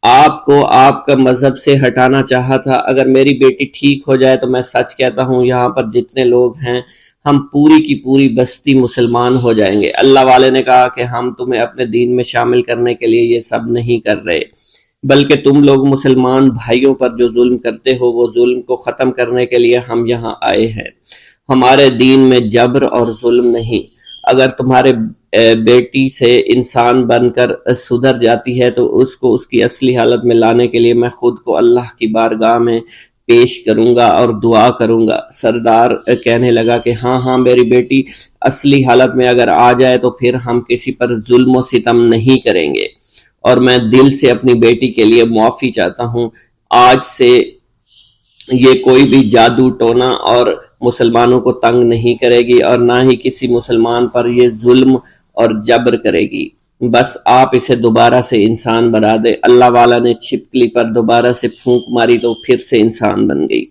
آپ کو آپ کا مذہب سے ہٹانا چاہا تھا۔ اگر میری بیٹی ٹھیک ہو جائے تو میں سچ کہتا ہوں یہاں پر جتنے لوگ ہیں ہم پوری کی پوری بستی مسلمان ہو جائیں گے۔ اللہ والے نے کہا کہ ہم تمہیں اپنے دین میں شامل کرنے کے لیے یہ سب نہیں کر رہے، بلکہ تم لوگ مسلمان بھائیوں پر جو ظلم کرتے ہو وہ ظلم کو ختم کرنے کے لیے ہم یہاں آئے ہیں۔ ہمارے دین میں جبر اور ظلم نہیں۔ اگر تمہارے بیٹی سے انسان بن کر سدھر جاتی ہے تو اس کو اس کی اصلی حالت میں لانے کے لیے میں خود کو اللہ کی بارگاہ میں پیش کروں گا اور دعا کروں گا۔ سردار کہنے لگا کہ ہاں میری بیٹی اصلی حالت میں اگر آ جائے تو پھر ہم کسی پر ظلم و ستم نہیں کریں گے، اور میں دل سے اپنی بیٹی کے لیے معافی چاہتا ہوں۔ آج سے یہ کوئی بھی جادو ٹونا اور مسلمانوں کو تنگ نہیں کرے گی اور نہ ہی کسی مسلمان پر یہ ظلم اور جبر کرے گی، بس آپ اسے دوبارہ سے انسان بنا دے۔ اللہ والا نے چھپکلی پر دوبارہ سے پھونک ماری تو پھر سے انسان بن گئی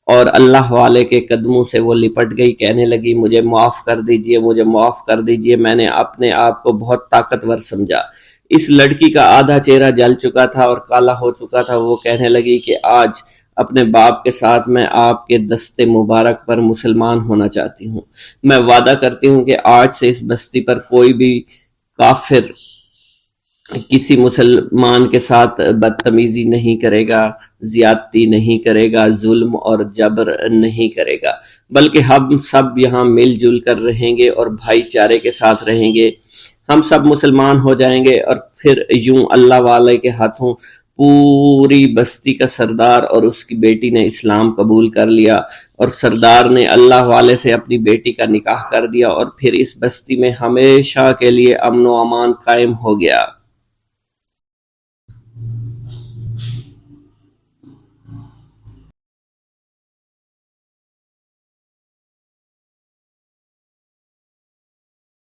اور اللہ والے کے قدموں سے وہ لپٹ گئی، کہنے لگی مجھے معاف کر دیجئے، مجھے معاف کر دیجئے، میں نے اپنے آپ کو بہت طاقتور سمجھا۔ اس لڑکی کا آدھا چہرہ جل چکا تھا اور کالا ہو چکا تھا۔ وہ کہنے لگی کہ آج اپنے باپ کے ساتھ میں آپ کے دست مبارک پر مسلمان ہونا چاہتی ہوں۔ میں وعدہ کرتی ہوں کہ آج سے اس بستی پر کوئی بھی کافر کسی مسلمان کے ساتھ بدتمیزی نہیں کرے گا، زیادتی نہیں کرے گا، ظلم اور جبر نہیں کرے گا، بلکہ ہم سب یہاں مل جل کر رہیں گے اور بھائی چارے کے ساتھ رہیں گے۔ ہم سب مسلمان ہو جائیں گے اور پھر یوں اللہ والے کے ہاتھوں پوری بستی کا سردار اور اس کی بیٹی نے اسلام قبول کر لیا، اور سردار نے اللہ والے سے اپنی بیٹی کا نکاح کر دیا، اور پھر اس بستی میں ہمیشہ کے لیے امن و امان قائم ہو گیا۔